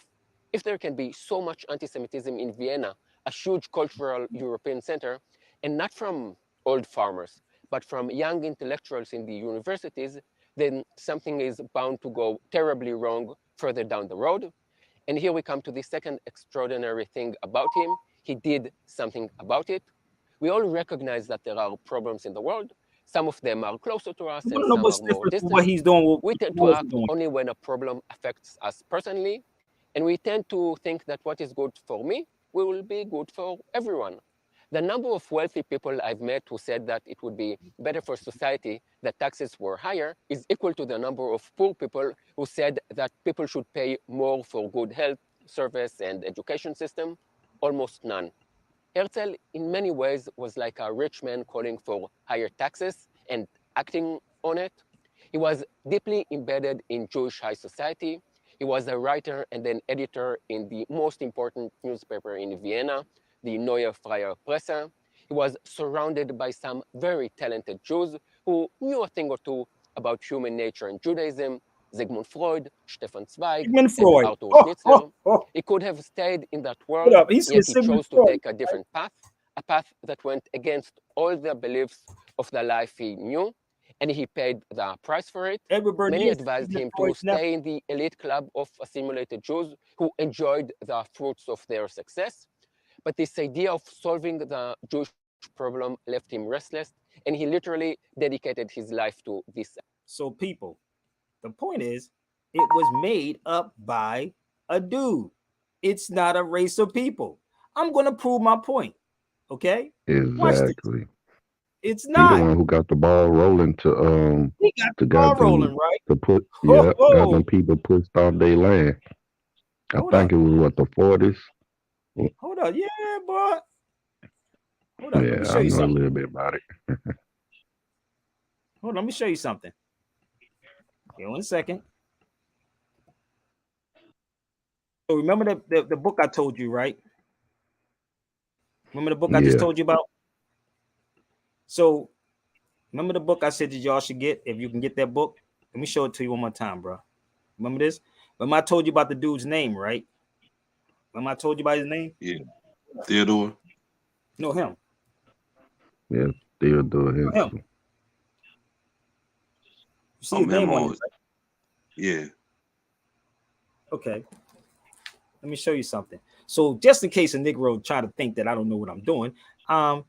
if there can be so much anti-Semitism in Vienna, a huge cultural European center, and not from old farmers, but from young intellectuals in the universities, then something is bound to go terribly wrong further down the road. And here we come to the second extraordinary thing about him. He did something about it. We all recognize that there are problems in the world. Some of them are closer to us and some are more distant. What he's doing, We tend to act only when a problem affects us personally. And we tend to think that what is good for me will be good for everyone. The number of wealthy people I've met who said that it would be better for society that taxes were higher is equal to the number of poor people who said that people should pay more for good health, service, and education system. Almost none. Herzl, in many ways, was like a rich man calling for higher taxes and acting on it. He was deeply embedded in Jewish high society. He was a writer and an editor in the most important newspaper in Vienna, the Neue Freie Presse. He was surrounded by some very talented Jews who knew a thing or two about human nature and Judaism, Sigmund Freud, Stefan Zweig, and Arthur Schnitzler. He could have stayed in that world, yet he chose to take a different path, a path that went against all the beliefs of the life he knew, and he paid the price for it. Many advised him to stay in the elite club of assimilated Jews who enjoyed the fruits of their success. But this idea of solving the Jewish problem left him restless, and he literally dedicated his life to this. So people, the point is, it was made up by a dude. It's not a race of people. I'm going to prove my point. Okay? Exactly. It's He not. the one who got the ball rolling to He got the to ball got them rolling, right? to put Ho, got them ho. people pushed off their land. I Hold think up. it was what, the 40s. Hold up. Yeah, boy. Hold up. Let me Yeah, show I you know a something. little bit about it. Hold on. Let me show you something. Okay, 1 second. So remember the book I told you, right? Remember the book I just Yeah, told you about? So remember the book I said that y'all should get if you can get that book? Let me show it to you one more time, bro. Remember this? Remember I told you about the dude's name, right? Remember I told you about his name? Yeah. Theodore. No, him. yeah, Theodore No, him. Herzl. You see his name on it, right? Yeah. Okay. Let me show you something. So just in case a Negro try to think that I don't know what I'm doing, I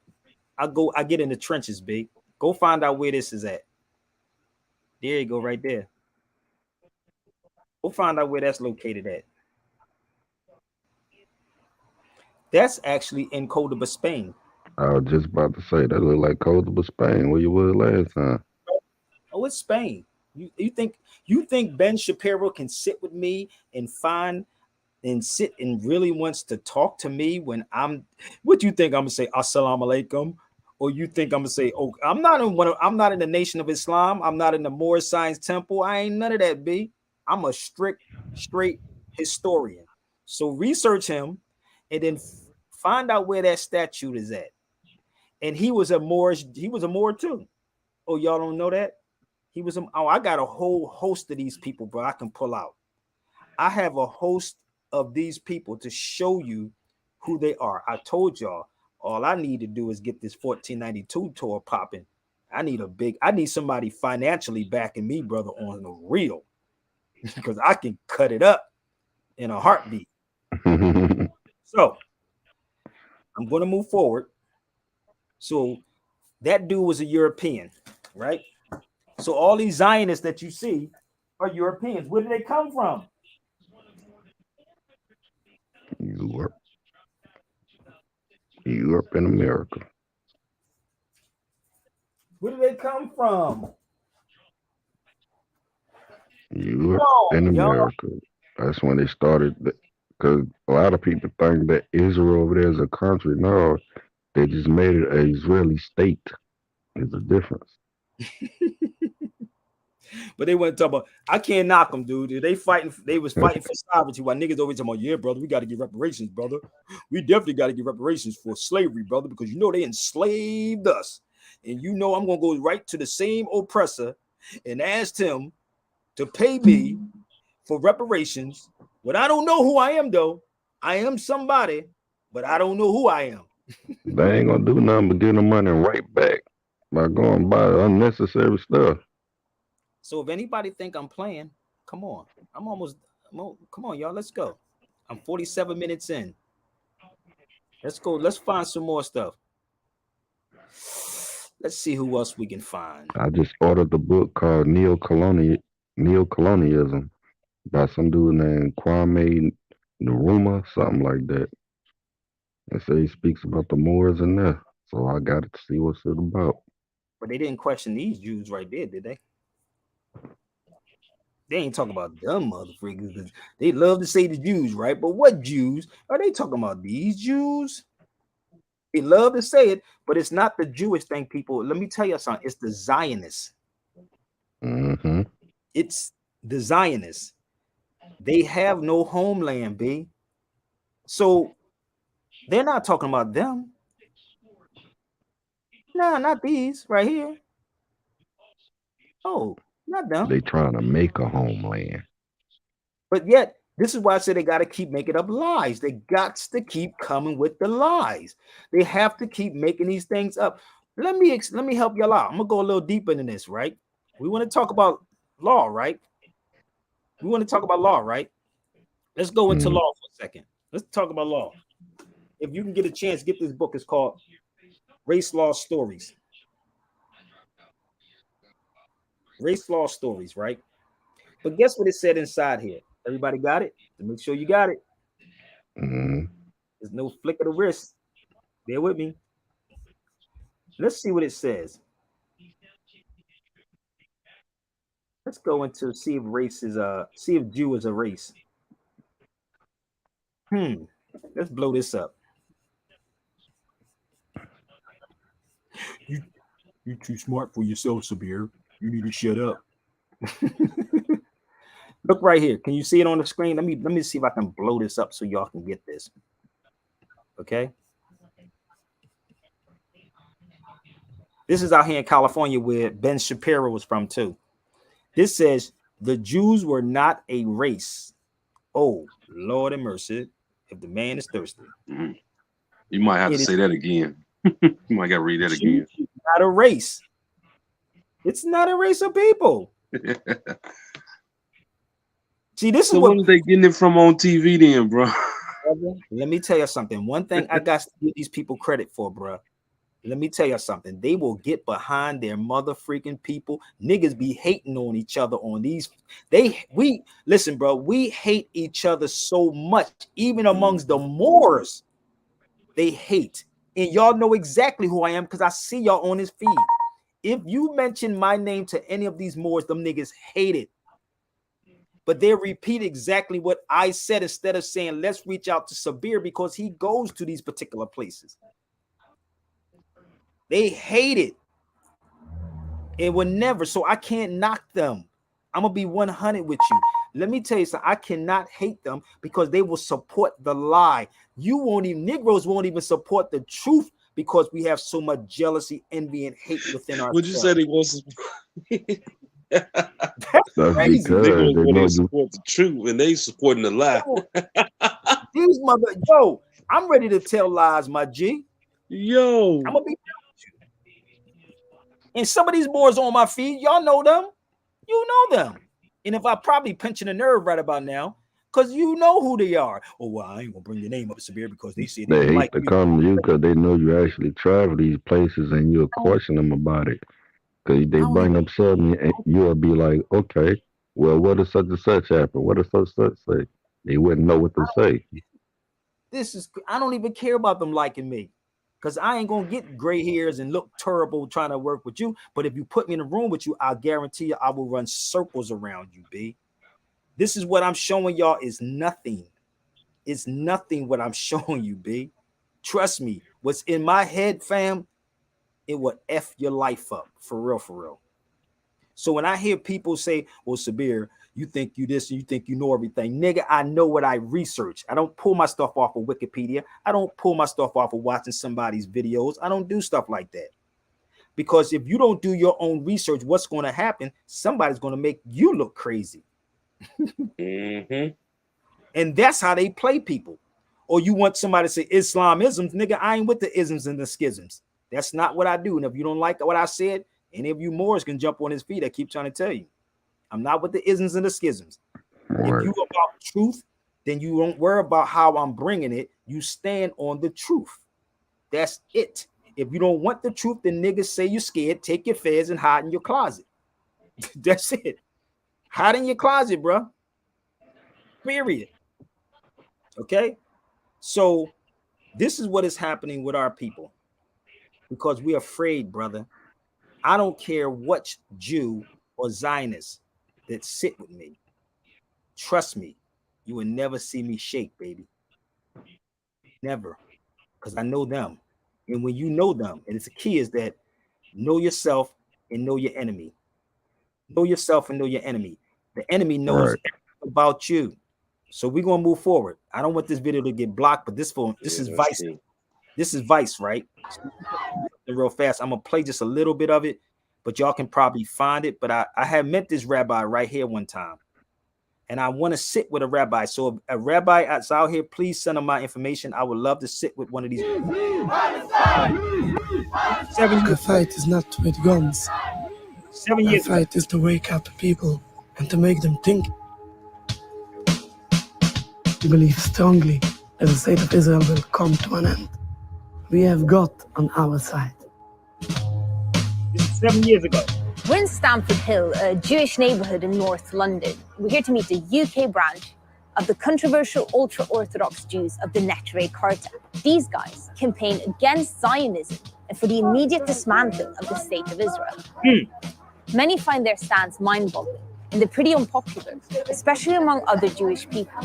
get in the trenches, big. Go find out where this is at. There you go, right there. Go find out where that's located at. That's actually in Cordoba, Spain. I was just about to say that look like Cordoba, Spain, where you was last time. Oh, it's Spain. You think Ben Shapiro can sit with me and find and sit and really wants to talk to me when what you think I'm gonna say assalamu alaikum, or you think I'm gonna say, oh, I'm not in the Nation of Islam, I'm not in the Moorish Science Temple, I ain't none of that. I'm a straight historian. So research him and then find out where that statue is at. And he was a Moor too. Oh, y'all don't know that? I got a whole host of these people, bro. I can pull out. I have a host of these people to show you who they are. I told y'all, all I need to do is get this 1492 tour popping. I need somebody financially backing me, brother, on the real, because I can cut it up in a heartbeat. So I'm going to move forward. So that dude was a European, right? So all these Zionists that you see are Europeans. Where do they come from? Europe. Europe and America. Where do they come from? Europe and America. That's when they started. Because a lot of people think that Israel over there is a country. No, they just made it an Israeli state. There's a difference. But they went to talk about, I can't knock them, dude. They was fighting for sovereignty while niggas always talking about, yeah, brother, we got to get reparations, brother. We definitely got to get reparations for slavery, brother, because you know they enslaved us. And you know I'm gonna go right to the same oppressor and ask him to pay me for reparations. But I don't know who I am, though. I am somebody, but I don't know who I am. They ain't gonna do nothing but get the money right back by going buy unnecessary stuff. So if anybody think I'm playing, come on. Come on, y'all. Let's go. I'm 47 minutes in. Let's go. Let's find some more stuff. Let's see who else we can find. I just ordered the book called Neocolonialism by some dude named Kwame Nkrumah, something like that. And so he speaks about the Moors in there. So I got to see what's it about. But they didn't question these Jews right there, did they? They ain't talking about them motherfuckers. They love to say the Jews, right? But what Jews are they talking about? These Jews? They love to say it, but it's not the Jewish thing, people. Let me tell you something. It's the Zionists. Mm-hmm. It's the Zionists. They have no homeland, B. So they're not talking about them. No, not these right here. Oh, not them. They trying to make a homeland. But yet, this is why I say they got to keep making up lies. They got to keep coming with the lies. They have to keep making these things up. Let me help y'all out. I'm gonna go a little deeper into this, right? We want to talk about law, right? We want to talk about law, right? Let's go into law for a second. Let's talk about law. If you can get a chance, get this book. It's called Race Law Stories. Race Law Stories, right? But guess what it said inside here? Everybody got it? To make sure you got it. Mm-hmm. There's no flick of the wrist. Bear with me. Let's see what it says. Let's go into see if race is see if Jew is a race. Let's blow this up. You're too smart for yourself, Sabir. You need to shut up. Look right here. Can you see it on the screen? Let me see if I can blow this up so y'all can get this. Okay. This is out here in California where Ben Shapiro was from too. This says the Jews were not a race. Oh, Lord have mercy. If the man is thirsty. Mm-hmm. You might have to say that again. You might got to read that again. Not a race. It's not a race of people. See, this so is what are they getting it from on TV then, bro? Let me tell you something. One thing I got to give these people credit for, bro. Let me tell you something. They will get behind their mother freaking people. Niggas be hating on each other on these. Listen, bro. We hate each other so much, even amongst the Moors. They hate. And y'all know exactly who I am because I see y'all on his feed. If you mention my name to any of these Moors, them niggas hate it. But they repeat exactly what I said instead of saying, let's reach out to Sabir because he goes to these particular places. They hate it. It will never. So I can't knock them. I'm going to be 100 with you. Let me tell you something. I cannot hate them because they will support the lie. Negroes won't even support the truth because we have so much jealousy, envy, and hate within ourselves. Would you say they want to? That's crazy. They want to support the truth and they supporting the lie. these mother, yo, I'm ready to tell lies, my G. Yo. I'm gonna be real with you. And some of these boys on my feed, y'all know them. You know them. And if I probably pinching a nerve right about now, because you know who they are. Oh, well, I ain't gonna bring your name up, Sabir, because they say they They don't hate like to you. come to you because they know you actually travel these places and you'll question them about it. Because they bring up something and you'll be like, okay, well, what does such and such happen? What does such and such say? They wouldn't know what to say. I don't even care about them liking me. Because I ain't gonna get gray hairs and look terrible trying to work with you. But if you put me in a room with you, I guarantee you I will run circles around you, B. This is what I'm showing y'all is nothing. It's nothing what I'm showing you, B. Trust me, what's in my head, fam, it will F your life up. For real, for real. So when I hear people say, well, Sabir, you think you this, you think you know everything. Nigga, I know what I research. I don't pull my stuff off of Wikipedia. I don't pull my stuff off of watching somebody's videos. I don't do stuff like that. Because if you don't do your own research, what's going to happen? Somebody's going to make you look crazy. Mm-hmm. And that's how they play people. Or you want somebody to say Islamisms, nigga, I ain't with the isms and the schisms. That's not what I do. And if you don't like what I said, any of you Moors can jump on his feet. I keep trying to tell you. I'm not with the isms and the schisms. Right. If you about truth, then you don't worry about how I'm bringing it. You stand on the truth. That's it. If you don't want the truth, then niggas say you're scared. Take your feds and hide in your closet. That's it. Hide in your closet, bro. Period. Okay? So this is what is happening with our people. Because we're afraid, brother. I don't care what Jew or Zionist that sit with me. Trust me, you will never see me shake, baby. Never. Because I know them. And when you know them, and it's the key is that know yourself and know your enemy. Know yourself and know your enemy. The enemy knows about you. So we're gonna move forward. I don't want this video to get blocked, but this is Vice. True. This is Vice, right? So real fast. I'm gonna play just a little bit of it, but y'all can probably find it. But I had met this rabbi right here one time. And I want to sit with a rabbi. So if a rabbi that's out here, please send them my information. I would love to sit with one of these. 7 The years. fight is not with guns. 7 The years. fight is to wake up people and to make them think. We believe strongly that the state of Israel will come to an end. We have God on our side. This is 7 years ago. We're in Stamford Hill, a Jewish neighbourhood in North London. We're here to meet the UK branch of the controversial ultra-Orthodox Jews of the Neturei Karta. These guys campaign against Zionism and for the immediate dismantling of the state of Israel. Many find their stance mind-boggling, and they're pretty unpopular, especially among other Jewish people.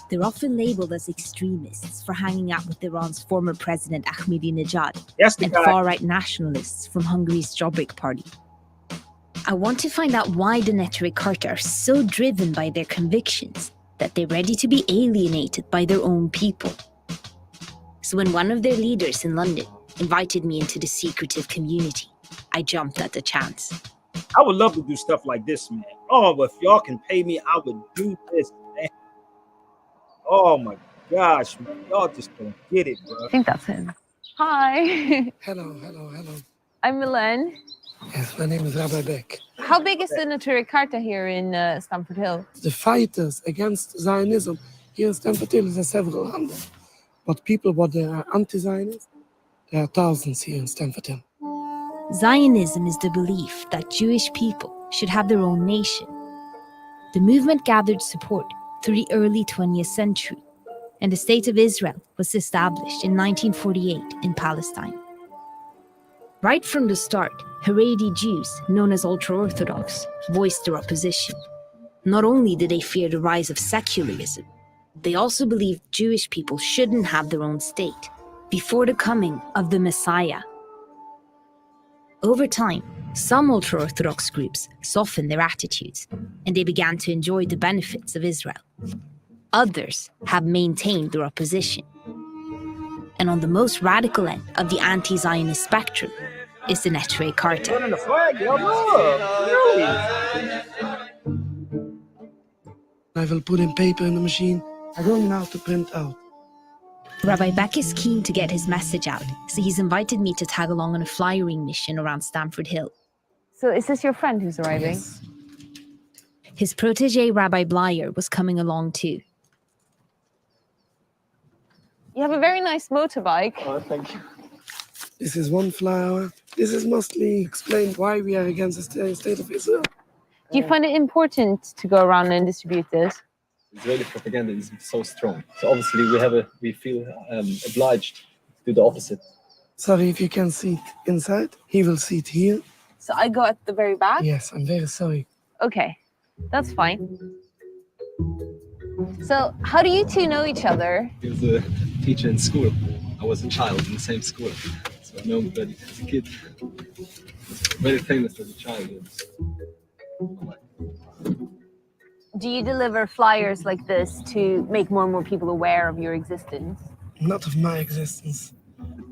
They're often labeled as extremists for hanging out with Iran's former president Ahmadinejad and far-right nationalists from Hungary's Jobbik party. I want to find out why the Neturei Karta are so driven by their convictions that they're ready to be alienated by their own people. So when one of their leaders in London invited me into the secretive community, I jumped at the chance. I would love to do stuff like this, man. Oh, but if y'all can pay me, I would do this, man. Oh my gosh, man. Y'all just don't get it, bro. I think that's him. Hi. Hello, hello, hello. I'm Milan. Yes, my name is Rabbi Beck. How big is the Neturei Karta here in Stamford Hill? The fighters against Zionism here in Stamford Hill is several hundred. But people what they are anti-Zionist, there are thousands here in Stamford Hill. Zionism is the belief that Jewish people should have their own nation. The movement gathered support through the early 20th century, and the State of Israel was established in 1948 in Palestine. Right from the start, Haredi Jews, known as ultra-Orthodox, voiced their opposition. Not only did they fear the rise of secularism, they also believed Jewish people shouldn't have their own state before the coming of the Messiah. Over time, some ultra-Orthodox groups softened their attitudes, and they began to enjoy the benefits of Israel. Others have maintained their opposition. And on the most radical end of the anti-Zionist spectrum is the Neturei Karta. Running the flag, yo, look. Really? I will put in paper in the machine. I'm going now to print out. Rabbi Beck is keen to get his message out, so he's invited me to tag along on a flyering mission around Stamford Hill. So is this your friend who's arriving? Yes. His protege, Rabbi Blyer, was coming along too. You have a very nice motorbike. Oh, thank you. This is one flower. This is mostly explained why we are against the state of Israel. Do you find it important to go around and distribute this? Israeli propaganda is so strong. So obviously we feel obliged to do the opposite. Sorry if you can see it inside. He will see it here. So I go at the very back? Yes, I'm very sorry. Okay, that's fine. So how do you two know each other? He was a teacher in school. I was a child in the same school. So I know him very as a kid. He was very famous as a child. Do you deliver flyers like this to make more and more people aware of your existence? Not of my existence,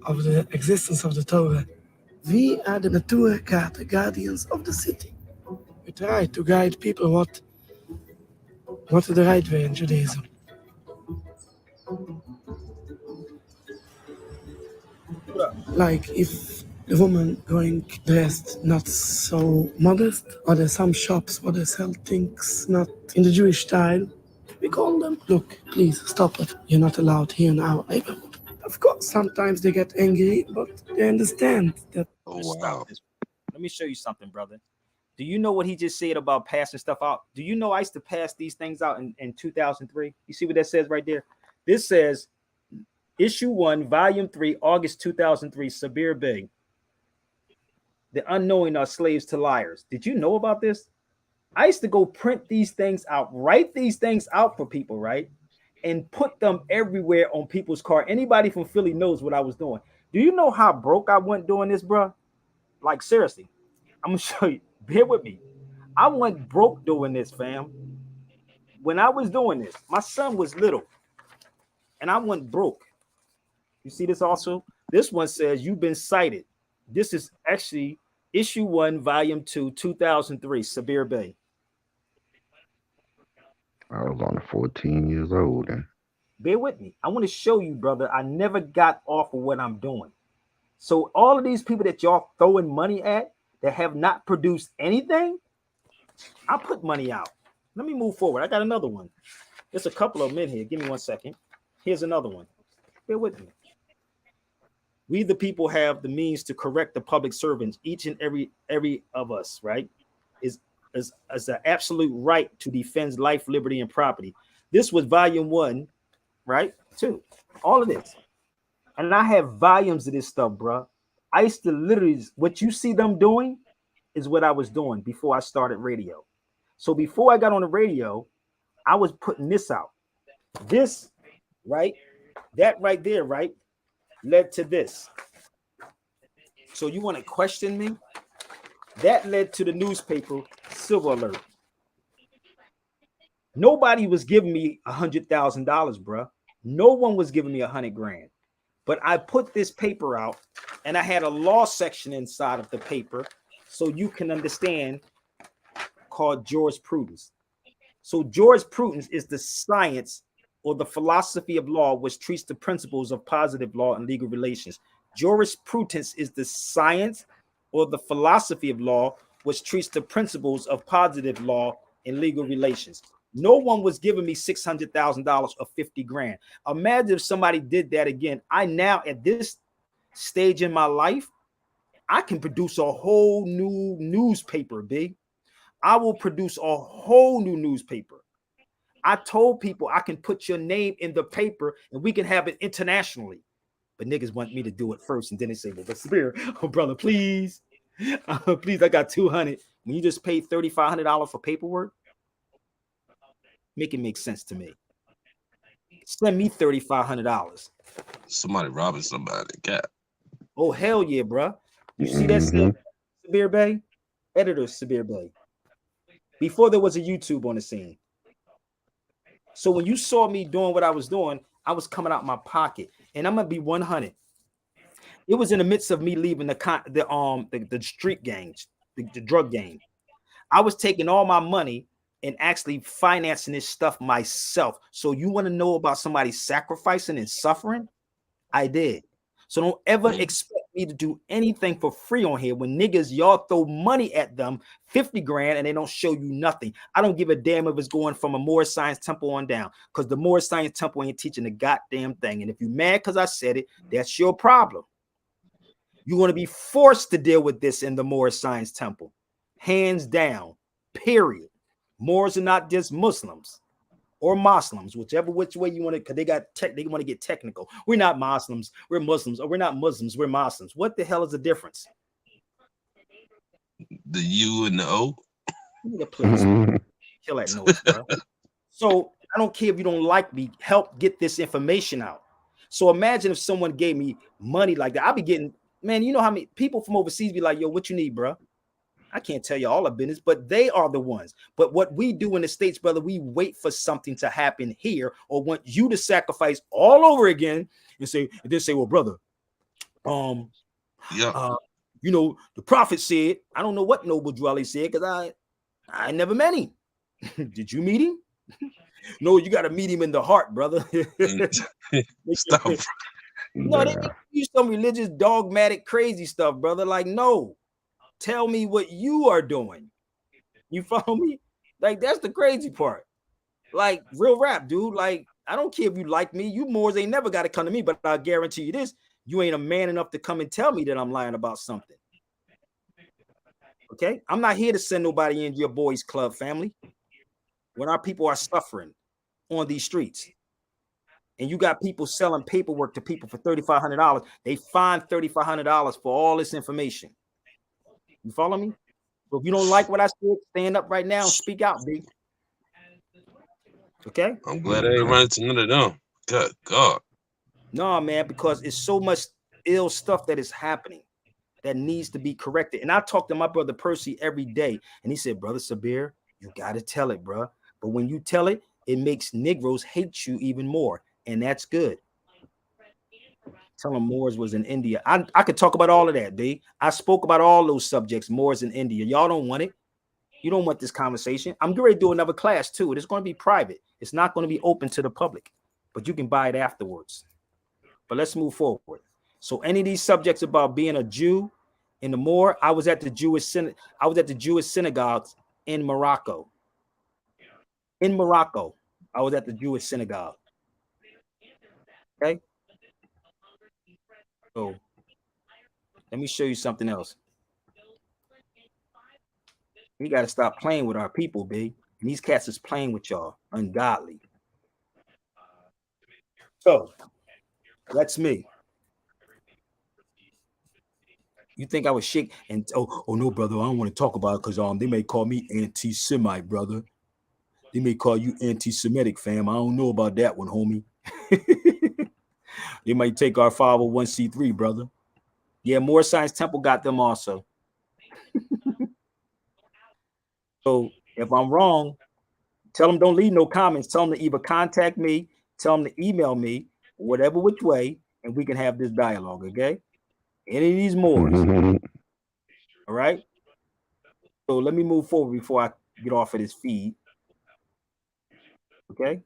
of the existence of the Torah. We are the Naturkaart, the guardians of the city. We try to guide people what is the right way in Judaism. Like if the woman going dressed not so modest, or there's some shops where they sell things not in the Jewish style, we call them, look, please stop it. You're not allowed here in our neighborhood. Of course, sometimes they get angry, but they understand that. Oh, wow. Let me show you something, brother. Do you know what he just said about passing stuff out? Do you know I used to pass these things out in 2003? You see what that says right there? This says Issue 1, Volume 3, August 2003, Sabir Bey. The unknowing are slaves to liars. Did you know about this? I used to go print these things out, write these things out for people, right? And put them everywhere on people's car. Anybody from Philly knows what I was doing. Do you know how broke I went doing this, bro? Like, seriously, I'm going to show you. Bear with me. I went broke doing this, fam. When I was doing this, my son was little, and I went broke. You see this also? This one says, you've been cited. This is actually Issue 1, Volume 2, 2003, Sabir Bey. I was only 14 years old then. Bear with me. I want to show you, brother, I never got off of what I'm doing. So all of these people that y'all throwing money at that have not produced anything, I put money out. Let me move forward. I got another one. There's a couple of them in here. Give me 1 second. Here's another one. Bear with me. We the people have the means to correct the public servants. Each and every of us, right, is an absolute right to defend life, liberty, and property. This was Volume 1, right? 2. All of this. And I have volumes of this stuff, bro. I used to literally, what you see them doing is what I was doing before I started radio. So before I got on the radio, I was putting this out. This, right? That right there, right? Led to this. So you want to question me? That led to the newspaper Silver Alert. Nobody was giving me $100,000, bro. No one was giving me $100,000. But I put this paper out, and I had a law section inside of the paper, so you can understand, called jurisprudence. So jurisprudence is the science or the philosophy of law which treats the principles of positive law and legal relations. Jurisprudence is the science or the philosophy of law which treats the principles of positive law and legal relations. No one was giving me $600,000 or $50,000. Imagine if somebody did that again. I now, at this stage in my life, I can produce a whole new newspaper, B. I will produce a whole new newspaper. I told people I can put your name in the paper and we can have it internationally. But niggas want me to do it first. And then they say, well, but Sabir, oh, brother, please. Please, I got $200. When you just paid $3,500 for paperwork, make it make sense to me. Send me $3,500. Somebody robbing somebody. Cat. Oh, hell yeah, bro. You see that Sabir Bey? Editor Sabir Bey. Before there was a YouTube on the scene. So when you saw me doing what I was doing, I was coming out my pocket. And I'm gonna be 100. It was in the midst of me leaving the street gangs, the drug game. I was taking all my money and actually financing this stuff myself. So you want to know about somebody sacrificing and suffering? I did. So don't ever expect me to do anything for free on here. When niggas, y'all throw money at them, 50 grand, and they don't show you nothing. I don't give a damn if it's going from a Moorish Science Temple on down, because the Moorish Science Temple ain't teaching the goddamn thing. And if you're mad because I said it, that's your problem. You're going to be forced to deal with this in the Moorish Science Temple. Hands down, period. Moors are not just Muslims or Muslims, which way you want to, because they want to get technical. We're not Muslims, we're Muslims, or we're not Muslims, we're Muslims. What the hell is the difference? The U and the O. Please kill that noise, bro. So I don't care if you don't like me, help get this information out. So imagine if someone gave me money like that. I'll be getting, man, you know how many people from overseas be like, yo, what you need, bro? I can't tell you all the business, but they are the ones. But what we do in the States, brother, we wait for something to happen here, or want you to sacrifice all over again and then say, well, brother, you know, the prophet said, I don't know what Noble Dwelly said, because I never met him. Did you meet him? No, you got to meet him in the heart, brother. Stop. No, they do some religious, dogmatic, crazy stuff, brother. Like, no. Tell me what you are doing. You follow me? Like, that's the crazy part. Like, real rap, dude. Like, I don't care if you like me. You Moors ain't never got to come to me, but I'll guarantee you this. You ain't a man enough to come and tell me that I'm lying about something. Okay? I'm not here to send nobody into your boys' club, family. When our people are suffering on these streets, and you got people selling paperwork to people for $3,500, they find $3,500 for all this information. You follow me? So if you don't like what I said, stand up right now and speak out, B. Okay? I'm glad I ain't run into none of them. Good God. No, man, because it's so much ill stuff that is happening that needs to be corrected. And I talk to my brother Percy every day, and he said, brother Sabir, you got to tell it, bro. But when you tell it, it makes Negroes hate you even more. And that's good. Tell them Moors was in India. I could talk about all of that, D. I spoke about all those subjects, Moors in India. Y'all don't want it. You don't want this conversation. I'm going to do another class too. It's going to be private. It's not going to be open to the public, but you can buy it afterwards. But let's move forward. So any of these subjects about being a Jew in the Moor, I was at the Jewish synagogues in Morocco. In Morocco, I was at the Jewish synagogue. Okay. So let me show you something else. We got to stop playing with our people, B. And these cats is playing with y'all, ungodly. So that's me. You think I would shake and oh no, brother, I don't want to talk about it because they may call me anti-Semite, brother. They may call you anti-Semitic, fam. I don't know about that one, homie. They might take our 501c3, brother. Yeah, Moorish Science Temple got them also. So if I'm wrong, tell them don't leave no comments. Tell them to either contact me, tell them to email me, whatever which way, and we can have this dialogue, okay? Any of these Moors. All right? So let me move forward before I get off of this feed. Okay?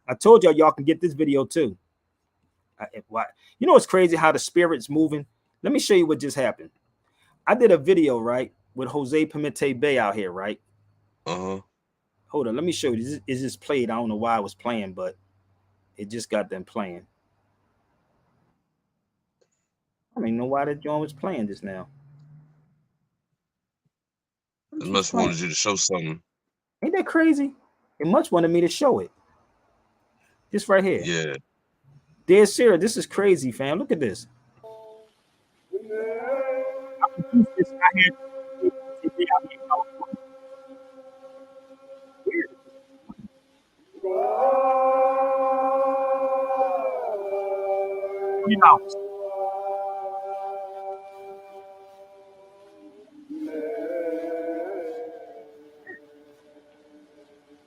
I told y'all can get this video too. You know what's crazy how the spirit's moving? Let me show you what just happened. I did a video, right, with Jose Pimente Bay out here, right? Hold on, let me show you. Is this played? I don't know why I was playing, but it just got them playing. I don't even know why that joint was playing just now. It must wanted you to show something. Ain't that crazy? It must wanted me to show it. This right here. Yeah. Dear Sarah, this is crazy, fam. Look at this.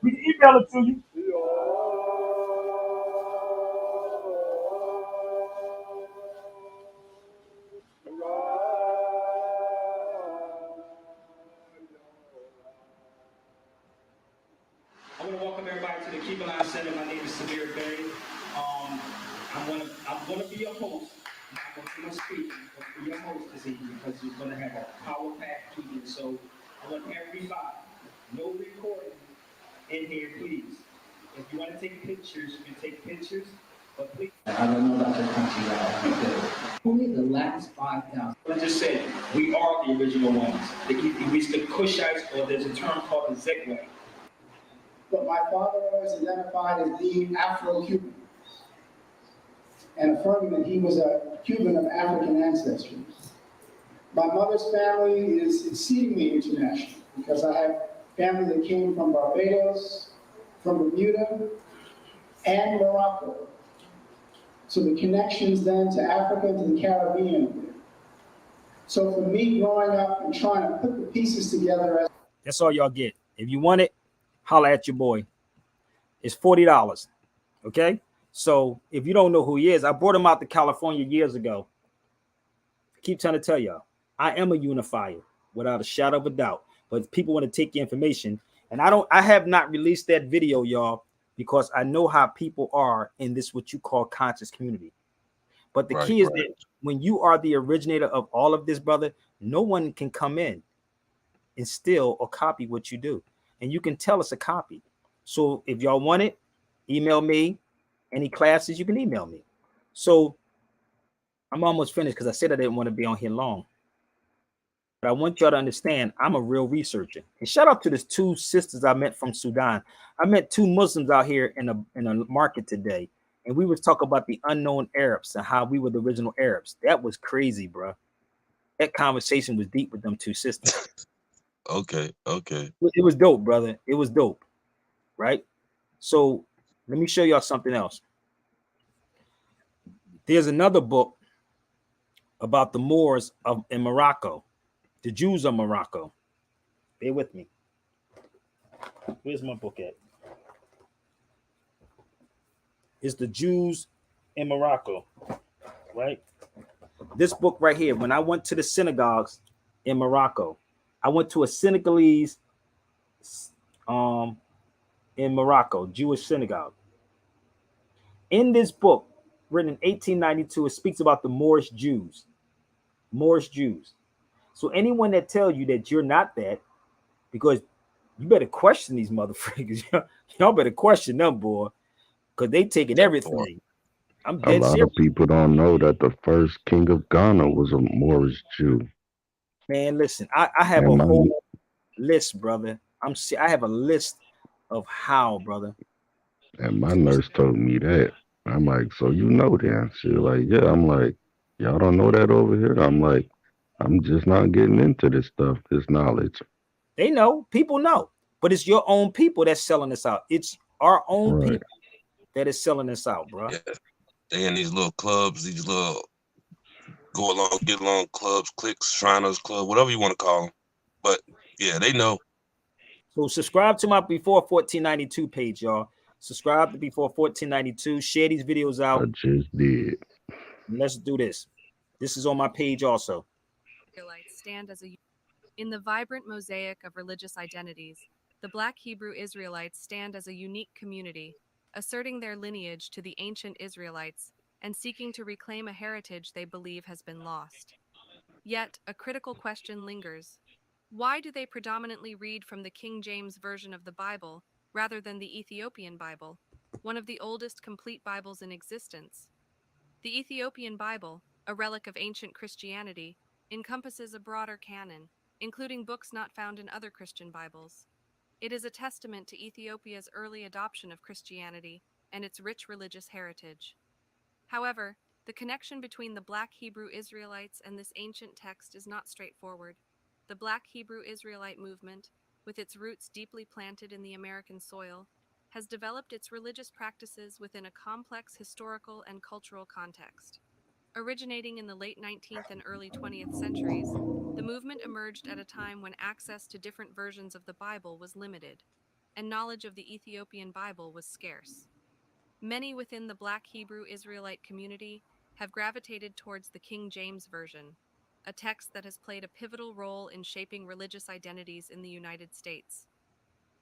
We can email it to you. Sabir Bay. I'm gonna be your host. I'm not gonna speak. I'm gonna be your host this evening because you're gonna have a power packed evening. So I want everybody, no recording in here, please. If you want to take pictures, you can take pictures, but please. I don't know about the country now. Only the last 5,000. I just said we are the original ones. We the Kushites, or there's a term called the Zegway. But my father always identified as being Afro-Cuban and affirming that he was a Cuban of African ancestry. My mother's family is exceedingly international because I have family that came from Barbados, from Bermuda, and Morocco. So the connections then to Africa, to the Caribbean. So for me growing up and trying to put the pieces together. That's all y'all get. If you want it, holla at your boy. It's $40. Okay? So if you don't know who he is, I brought him out to California years ago. I keep trying to tell y'all, I am a unifier without a shadow of a doubt. But people want to take your information. And I have not released that video, y'all, because I know how people are in this what you call conscious community. But the key is that when you are the originator of all of this, brother, no one can come in and steal or copy what you do. And you can tell us a copy. So if y'all want it, email me. Any classes, you can email me. So I'm almost finished because I said I didn't want to be on here long. But I want y'all to understand I'm a real researcher. And shout out to these two sisters I met from Sudan. I met two Muslims out here in a market today. And we was talking about the unknown Arabs and how we were the original Arabs. That was crazy, bro. That conversation was deep with them two sisters. Okay. It was dope, brother. It was dope, right? So let me show y'all something else. There's another book about the Moors in Morocco, the Jews of Morocco. Bear with me. Where's my book at? It's the Jews in Morocco, right? This book right here, when I went to the synagogues in Morocco, I went to a Senegalese in Morocco, Jewish synagogue. In this book, written in 1892, it speaks about the Moorish Jews. Moorish Jews. So anyone that tells you that you're not that, because you better question these motherfuckers. Y'all better question them, boy, because they taking everything. I'm dead serious. A lot of people don't know that the first king of Ghana was a Moorish Jew. Man, listen, I have a whole list, brother. I have a list of how, brother. And my nurse told me that. I'm like, so you know that? She's like, yeah. I'm like, y'all don't know that over here? I'm like, I'm just not getting into this stuff, this knowledge. They know, people know, but it's your own people that's selling this out. It's our own people that is selling this out, bro. Yeah. They in these little clubs, these little get along clubs, cliques, Shriners Club, whatever you want to call them. But yeah, they know. So subscribe to my Before 1492 page, y'all. Subscribe to Before 1492. Share these videos out. I just did. Let's do this. This is on my page also. Israelites stand as in the vibrant mosaic of religious identities, the Black Hebrew Israelites stand as a unique community, asserting their lineage to the ancient Israelites and seeking to reclaim a heritage they believe has been lost. Yet, a critical question lingers. Why do they predominantly read from the King James Version of the Bible rather than the Ethiopian Bible, one of the oldest complete Bibles in existence? The Ethiopian Bible, a relic of ancient Christianity, encompasses a broader canon, including books not found in other Christian Bibles. It is a testament to Ethiopia's early adoption of Christianity and its rich religious heritage. However, the connection between the Black Hebrew Israelites and this ancient text is not straightforward. The Black Hebrew Israelite movement, with its roots deeply planted in the American soil, has developed its religious practices within a complex historical and cultural context. Originating in the late 19th and early 20th centuries, the movement emerged at a time when access to different versions of the Bible was limited, and knowledge of the Ethiopian Bible was scarce. Many within the Black Hebrew Israelite community have gravitated towards the King James Version, a text that has played a pivotal role in shaping religious identities in the United States.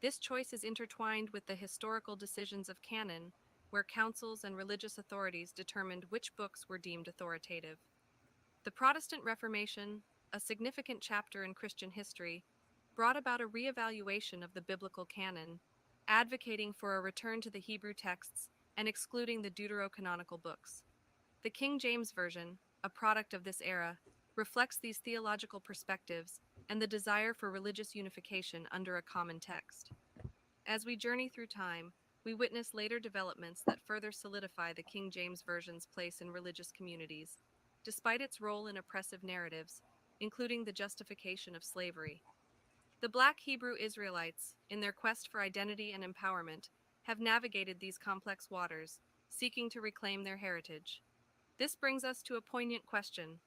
This choice is intertwined with the historical decisions of canon, where councils and religious authorities determined which books were deemed authoritative. The Protestant Reformation, a significant chapter in Christian history, brought about a reevaluation of the biblical canon, advocating for a return to the Hebrew texts and excluding the deuterocanonical books. The King James Version, a product of this era, reflects these theological perspectives and the desire for religious unification under a common text. As we journey through time, we witness later developments that further solidify the King James Version's place in religious communities, despite its role in oppressive narratives, including the justification of slavery. The Black Hebrew Israelites, in their quest for identity and empowerment, have navigated these complex waters, seeking to reclaim their heritage. This brings us to a poignant question.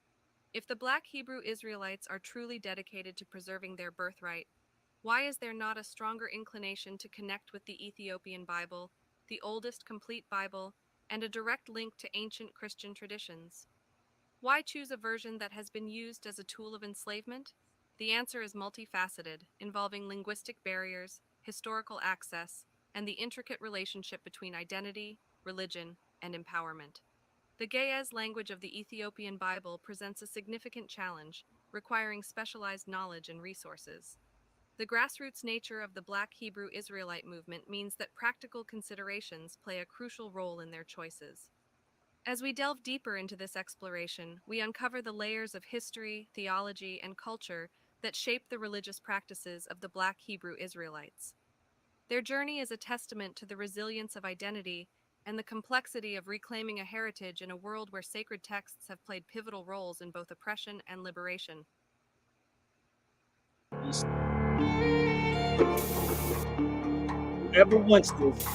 If the Black Hebrew Israelites are truly dedicated to preserving their birthright, why is there not a stronger inclination to connect with the Ethiopian Bible, the oldest complete Bible, and a direct link to ancient Christian traditions? Why choose a version that has been used as a tool of enslavement? The answer is multifaceted, involving linguistic barriers, historical access, and the intricate relationship between identity, religion, and empowerment. The Ge'ez language of the Ethiopian Bible presents a significant challenge, requiring specialized knowledge and resources. The grassroots nature of the Black Hebrew Israelite movement means that practical considerations play a crucial role in their choices. As we delve deeper into this exploration, we uncover the layers of history, theology, and culture that shape the religious practices of the Black Hebrew Israelites. Their journey is a testament to the resilience of identity and the complexity of reclaiming a heritage in a world where sacred texts have played pivotal roles in both oppression and liberation. Whoever wants this,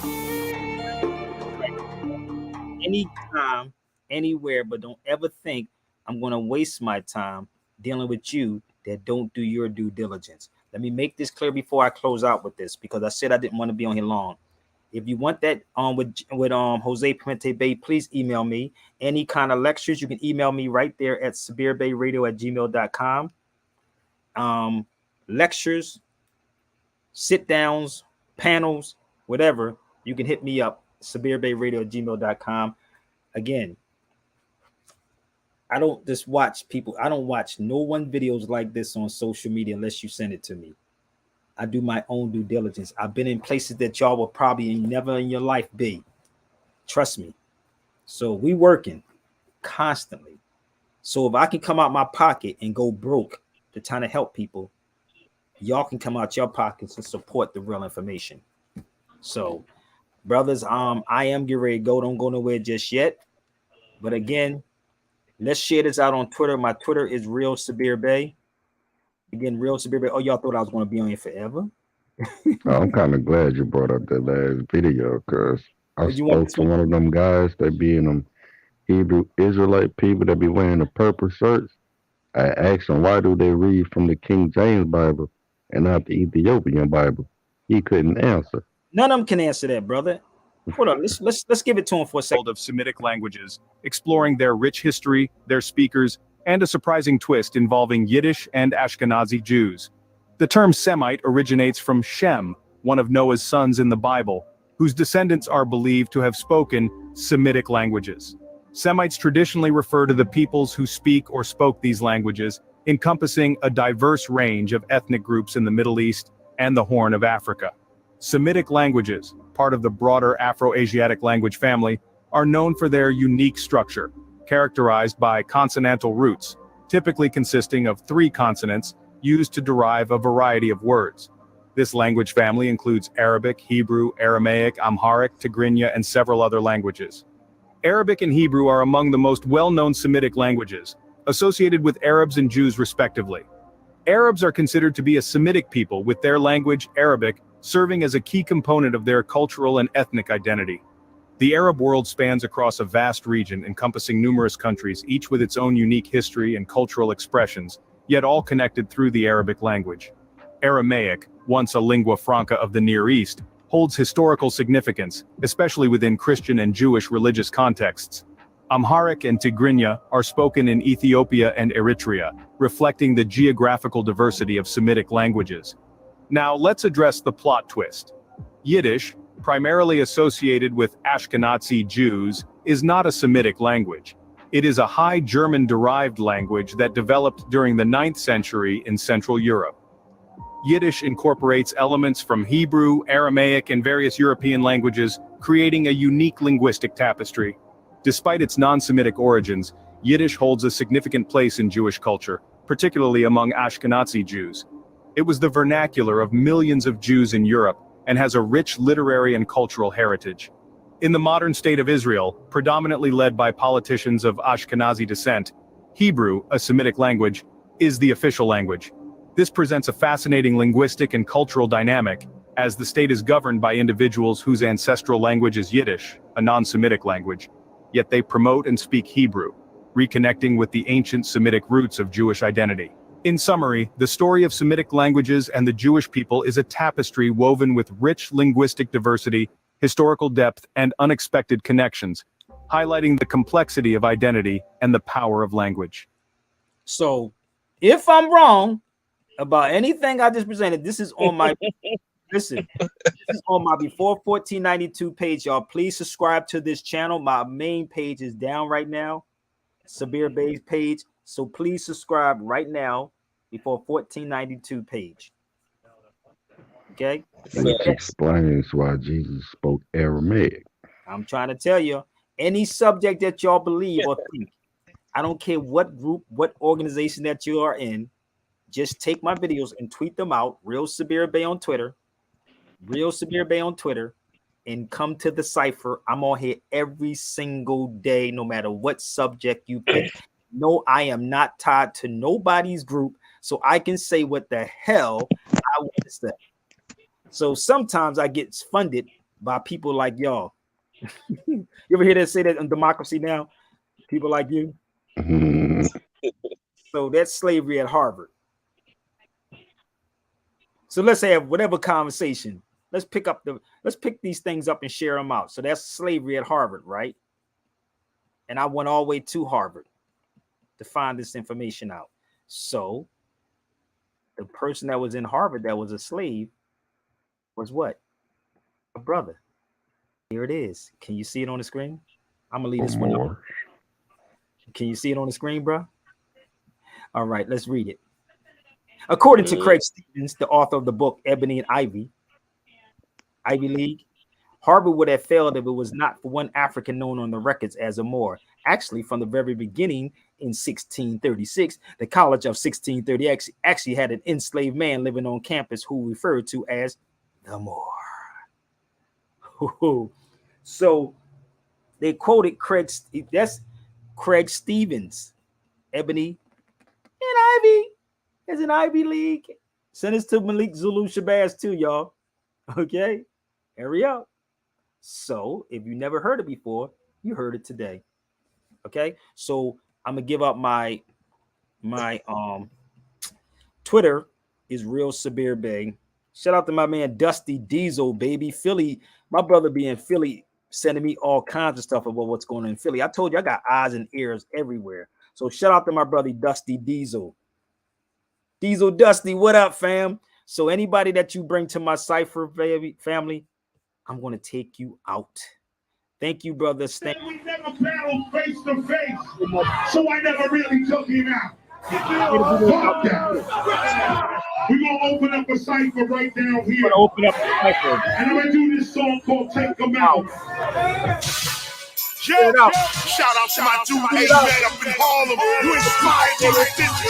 anytime, anywhere, but don't ever think I'm going to waste my time dealing with you that don't do your due diligence. Let me make this clear before I close out with this, because I said I didn't want to be on here long. If you want that with Jose Puente Bay, please email me. Any kind of lectures, you can email me right there at sabirbayradio@gmail.com. Lectures, sit downs, panels, whatever, you can hit me up, sabirbayradio@gmail.com. Again, I don't just watch people. I don't watch no one videos like this on social media unless you send it to me. I do my own due diligence. I've been in places that y'all will probably never in your life be. Trust me. So we working constantly. So if I can come out my pocket and go broke to trying to help people, y'all can come out your pockets and support the real information. So, brothers, I am getting ready to go. Don't go nowhere just yet. But again, let's share this out on Twitter. My Twitter is Real Sabir Bay. Again, Real Sabir Bay. Oh, y'all thought I was going to be on here forever? I'm kind of glad you brought up that last video, because I You want spoke to one of them guys that be in them Hebrew Israelite people that be wearing the purple shirts. I asked him, why do they read from the King James Bible and not the Ethiopian Bible? He couldn't answer. None of them can answer that, brother. Hold on, let's give it to him for a second. Of Semitic languages, exploring their rich history, their speakers, and a surprising twist involving Yiddish and Ashkenazi Jews. The term Semite originates from Shem, one of Noah's sons in the Bible, whose descendants are believed to have spoken Semitic languages. Semites traditionally refer to the peoples who speak or spoke these languages, encompassing a diverse range of ethnic groups in the Middle East and the Horn of Africa. Semitic languages, part of the broader Afro-Asiatic language family, are known for their unique structure, characterized by consonantal roots, typically consisting of 3 consonants used to derive a variety of words. This language family includes Arabic, Hebrew, Aramaic, Amharic, Tigrinya, and several other languages. Arabic and Hebrew are among the most well-known Semitic languages, associated with Arabs and Jews respectively. Arabs are considered to be a Semitic people, with their language, Arabic, serving as a key component of their cultural and ethnic identity. The Arab world spans across a vast region encompassing numerous countries, each with its own unique history and cultural expressions, yet all connected through the Arabic language. Aramaic, once a lingua franca of the Near East, holds historical significance, especially within Christian and Jewish religious contexts. Amharic and Tigrinya are spoken in Ethiopia and Eritrea, reflecting the geographical diversity of Semitic languages. Now let's address the plot twist. Yiddish, primarily associated with Ashkenazi Jews, is not a Semitic language. It is a High German-derived language that developed during the 9th century in Central Europe. Yiddish incorporates elements from Hebrew, Aramaic, and various European languages, creating a unique linguistic tapestry. Despite its non-Semitic origins, Yiddish holds a significant place in Jewish culture, particularly among Ashkenazi Jews. It was the vernacular of millions of Jews in Europe, and has a rich literary and cultural heritage. In the modern state of Israel, predominantly led by politicians of Ashkenazi descent, Hebrew, a Semitic language, is the official language. This presents a fascinating linguistic and cultural dynamic, as the state is governed by individuals whose ancestral language is Yiddish, a non-Semitic language, yet they promote and speak Hebrew, reconnecting with the ancient Semitic roots of Jewish identity. In summary, the story of Semitic languages and the Jewish people is a tapestry woven with rich linguistic diversity, historical depth, and unexpected connections, highlighting the complexity of identity and the power of language. So, if I'm wrong about anything I just presented, this is on my listen. This is on my before 1492 page, y'all. Please subscribe to this channel. My main page is down right now, Sabir Bey's page. So please subscribe right now before 1492 page. Okay. Which explains why Jesus spoke Aramaic. I'm trying to tell you, any subject that y'all believe or think, I don't care what group, what organization that you are in, just take my videos and tweet them out. Real Sabir Bey on Twitter, Real Sabir Bey on Twitter, and come to the cipher. I'm on here every single day, no matter what subject you pick. No, I am not tied to nobody's group, so I can say what the hell I want to say. So sometimes I get funded by people like y'all. You ever hear that say that in Democracy Now? People like you. So that's slavery at Harvard. So let's have whatever conversation. Let's pick these things up and share them out. So that's slavery at Harvard, right? And I went all the way to Harvard to find this information out. So the person that was in Harvard that was a slave was what? A brother. Here it is. Can you see it on the screen? I'm gonna leave this one up. Can you see it on the screen, bro? All right, let's read it. According to Craig Stevens, the author of the book Ebony and Ivy League, Harvard would have failed if it was not for one African known on the records as a Moor. Actually, from the very beginning in 1636, the College of 1630 actually had an enslaved man living on campus who referred to as the Moor. So they quoted Craig. That's Craig Stevens, Ebony and Ivy. There's an Ivy League. Send us to Malik Zulu Shabazz too, y'all. Okay, hurry up. So if you never heard it before, you heard it today. Okay, so I'm gonna give up my Twitter is Real Sabir Bey. Shout out to my man Dusty Diesel, baby. Philly, my brother be in Philly, sending me all kinds of stuff about what's going on in Philly. I told you I got eyes and ears everywhere. So shout out to my brother Dusty Diesel. Diesel Dusty, what up, fam? So anybody that you bring to my cipher, baby, family, I'm gonna take you out. Thank you, brother. We never battled face to face, so I never really took him out. Fuck that. We're gonna open up a cipher right down here. Open up a cipher. And I'm gonna do this song called Take Them Out. Shout out to my dude A-Man up in Harlem, who inspired me with this G.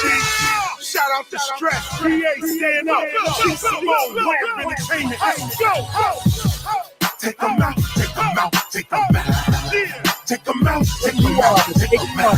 Shout out to Stress, PA, stand up, G Simone, Lamp Entertainment. Let's go. Take them out, take them out, take them out. Take them out, take them out, take them out.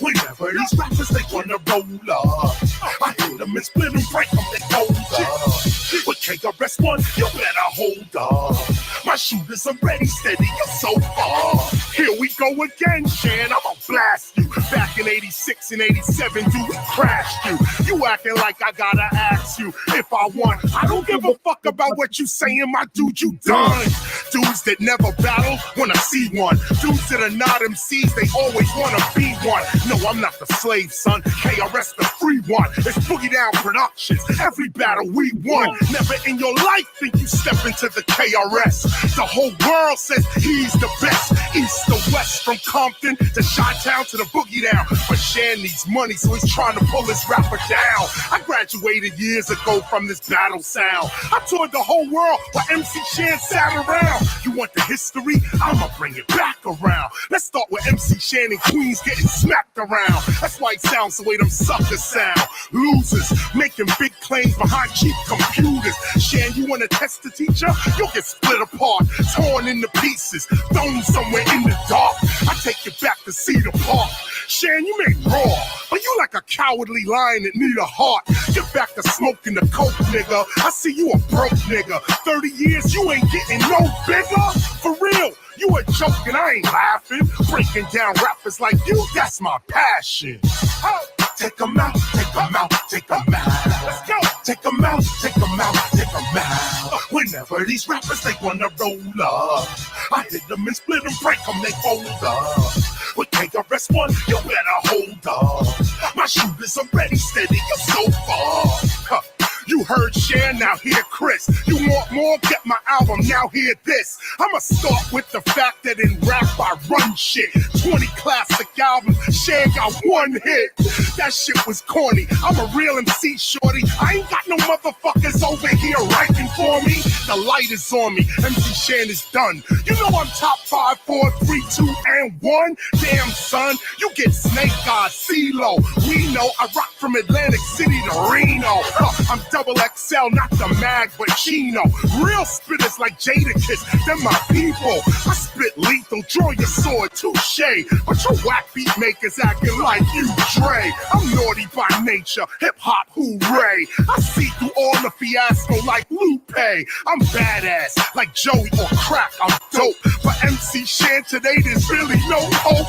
Whenever these rappers they wanna roll up, I hit them and split them, break them, they hold up. With KRS-One, you better hold up. My shooters are ready, steady, you're so far. Here we go again, Shan, I'ma blast you. Back in 86 and 87, dude, we crashed you. You acting like I gotta ask you if I won. I don't give a fuck about what you saying, my dude, you done. Dudes that never battle wanna see one. Dudes that are not MCs, they always wanna be one. No, I'm not the slave, son. KRS the free one. It's Boogie Down Productions. Every battle we won. Never in your life think you step into the KRS. The whole world says he's the best. East to west, from Compton to Chi-Town to the Boogie Down. But Shan needs money, so he's trying to pull his rapper down. I graduated years ago from this battle sound. I toured the whole world while MC Shan sat around. You want the history? I'ma bring it back around. Let's start with MC Shan and Queens getting smacked around. That's why it sounds the way them suckers sound. Losers making big claims behind cheap computers. Shan, you wanna test the teacher? You'll get split apart, torn into pieces, thrown somewhere in the dark. I take you back to Cedar Park. Shan, you may roar, but you like a cowardly lion that need a heart. Get back to smoking the coke, nigga. I see you a broke nigga. 30 years, you ain't getting no bigger. For real, you a joke and I ain't laughing. Breaking down rappers like you, that's my passion. Oh. Take 'em out, take 'em out, take 'em out. Let's go. Take 'em out, take 'em out, take 'em out. Whenever these rappers, they wanna roll up, I hit them and split them, break them, they fold up. With KRS-One, you better hold up. My shooters are ready, steady, you're so far. Huh. You heard Shan, now hear Chris. You want more? Get my album, now hear this. I'ma start with the fact that in rap I run shit. 20 classic albums, Shan got one hit. That shit was corny. I'm a real MC, shorty. I ain't got no motherfuckers over here writing for me. The light is on me, MC Shan is done. You know I'm top 5, 4, 3, 2, and 1. Damn son, you get Snake Eyes, CeeLo. We know I rock from Atlantic City to Reno. I'm double XL, not the mag, but Chino. Real spitters like Jadakiss, they're my people. I spit lethal, draw your sword, touche. But your whack beat makers acting like you, Dre. I'm naughty by nature, hip hop, hooray. I see through all the fiasco like Lupe. I'm badass, like Joey or Crack, I'm dope. But MC Shan today, there's really no hope.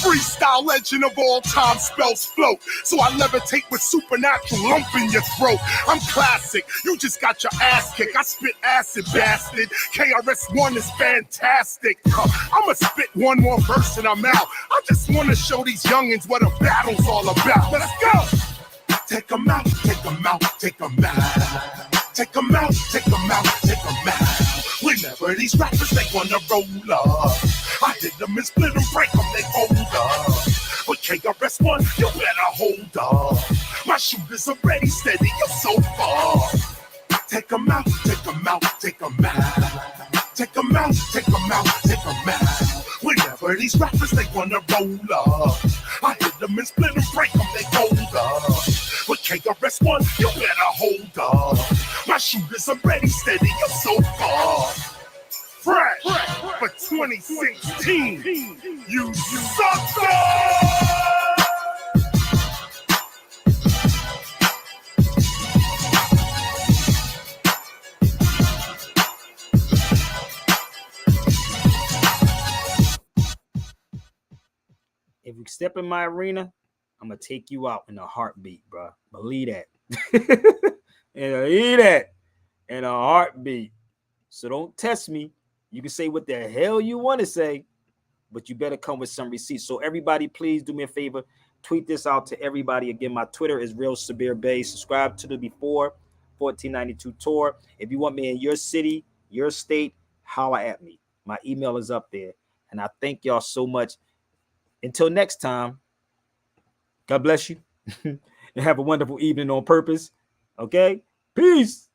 Freestyle legend of all time spells float. So I levitate with supernatural lump in your throat. I'm classic, you just got your ass kicked. I spit acid, bastard. KRS-One is fantastic. I'ma spit one more verse and I'm out. I just wanna show these youngins what a battle's all about. Let's go! Take 'em out, take 'em out, take 'em out. Take 'em out, take 'em out, take 'em out. Whenever these rappers, they wanna roll up, I hit them and split them, break them, they hold up. With KRS-One, you better hold up. My shooters are ready, steady, you're so far. Take 'em out, take 'em out, take 'em out. Take 'em out, take 'em out, take 'em out. Whenever these rappers, they wanna roll up, I hit them and split them, break them, they hold up. With KRS-One, you better hold up. My shooters are ready, steady, you're so far. Fresh for 2016, you sucker! If you step in my arena, I'm gonna take you out in a heartbeat, bro. Believe that. And believe that in a heartbeat. So don't test me. You can say what the hell you want to say, but you better come with some receipts. So everybody, please do me a favor. Tweet this out to everybody. Again, my Twitter is Real Sabir Bay. Subscribe to the Before 1492 tour. If you want me in your city, your state, holla at me. My email is up there. And I thank y'all so much. Until next time, God bless you. And have a wonderful evening on purpose. Okay? Peace.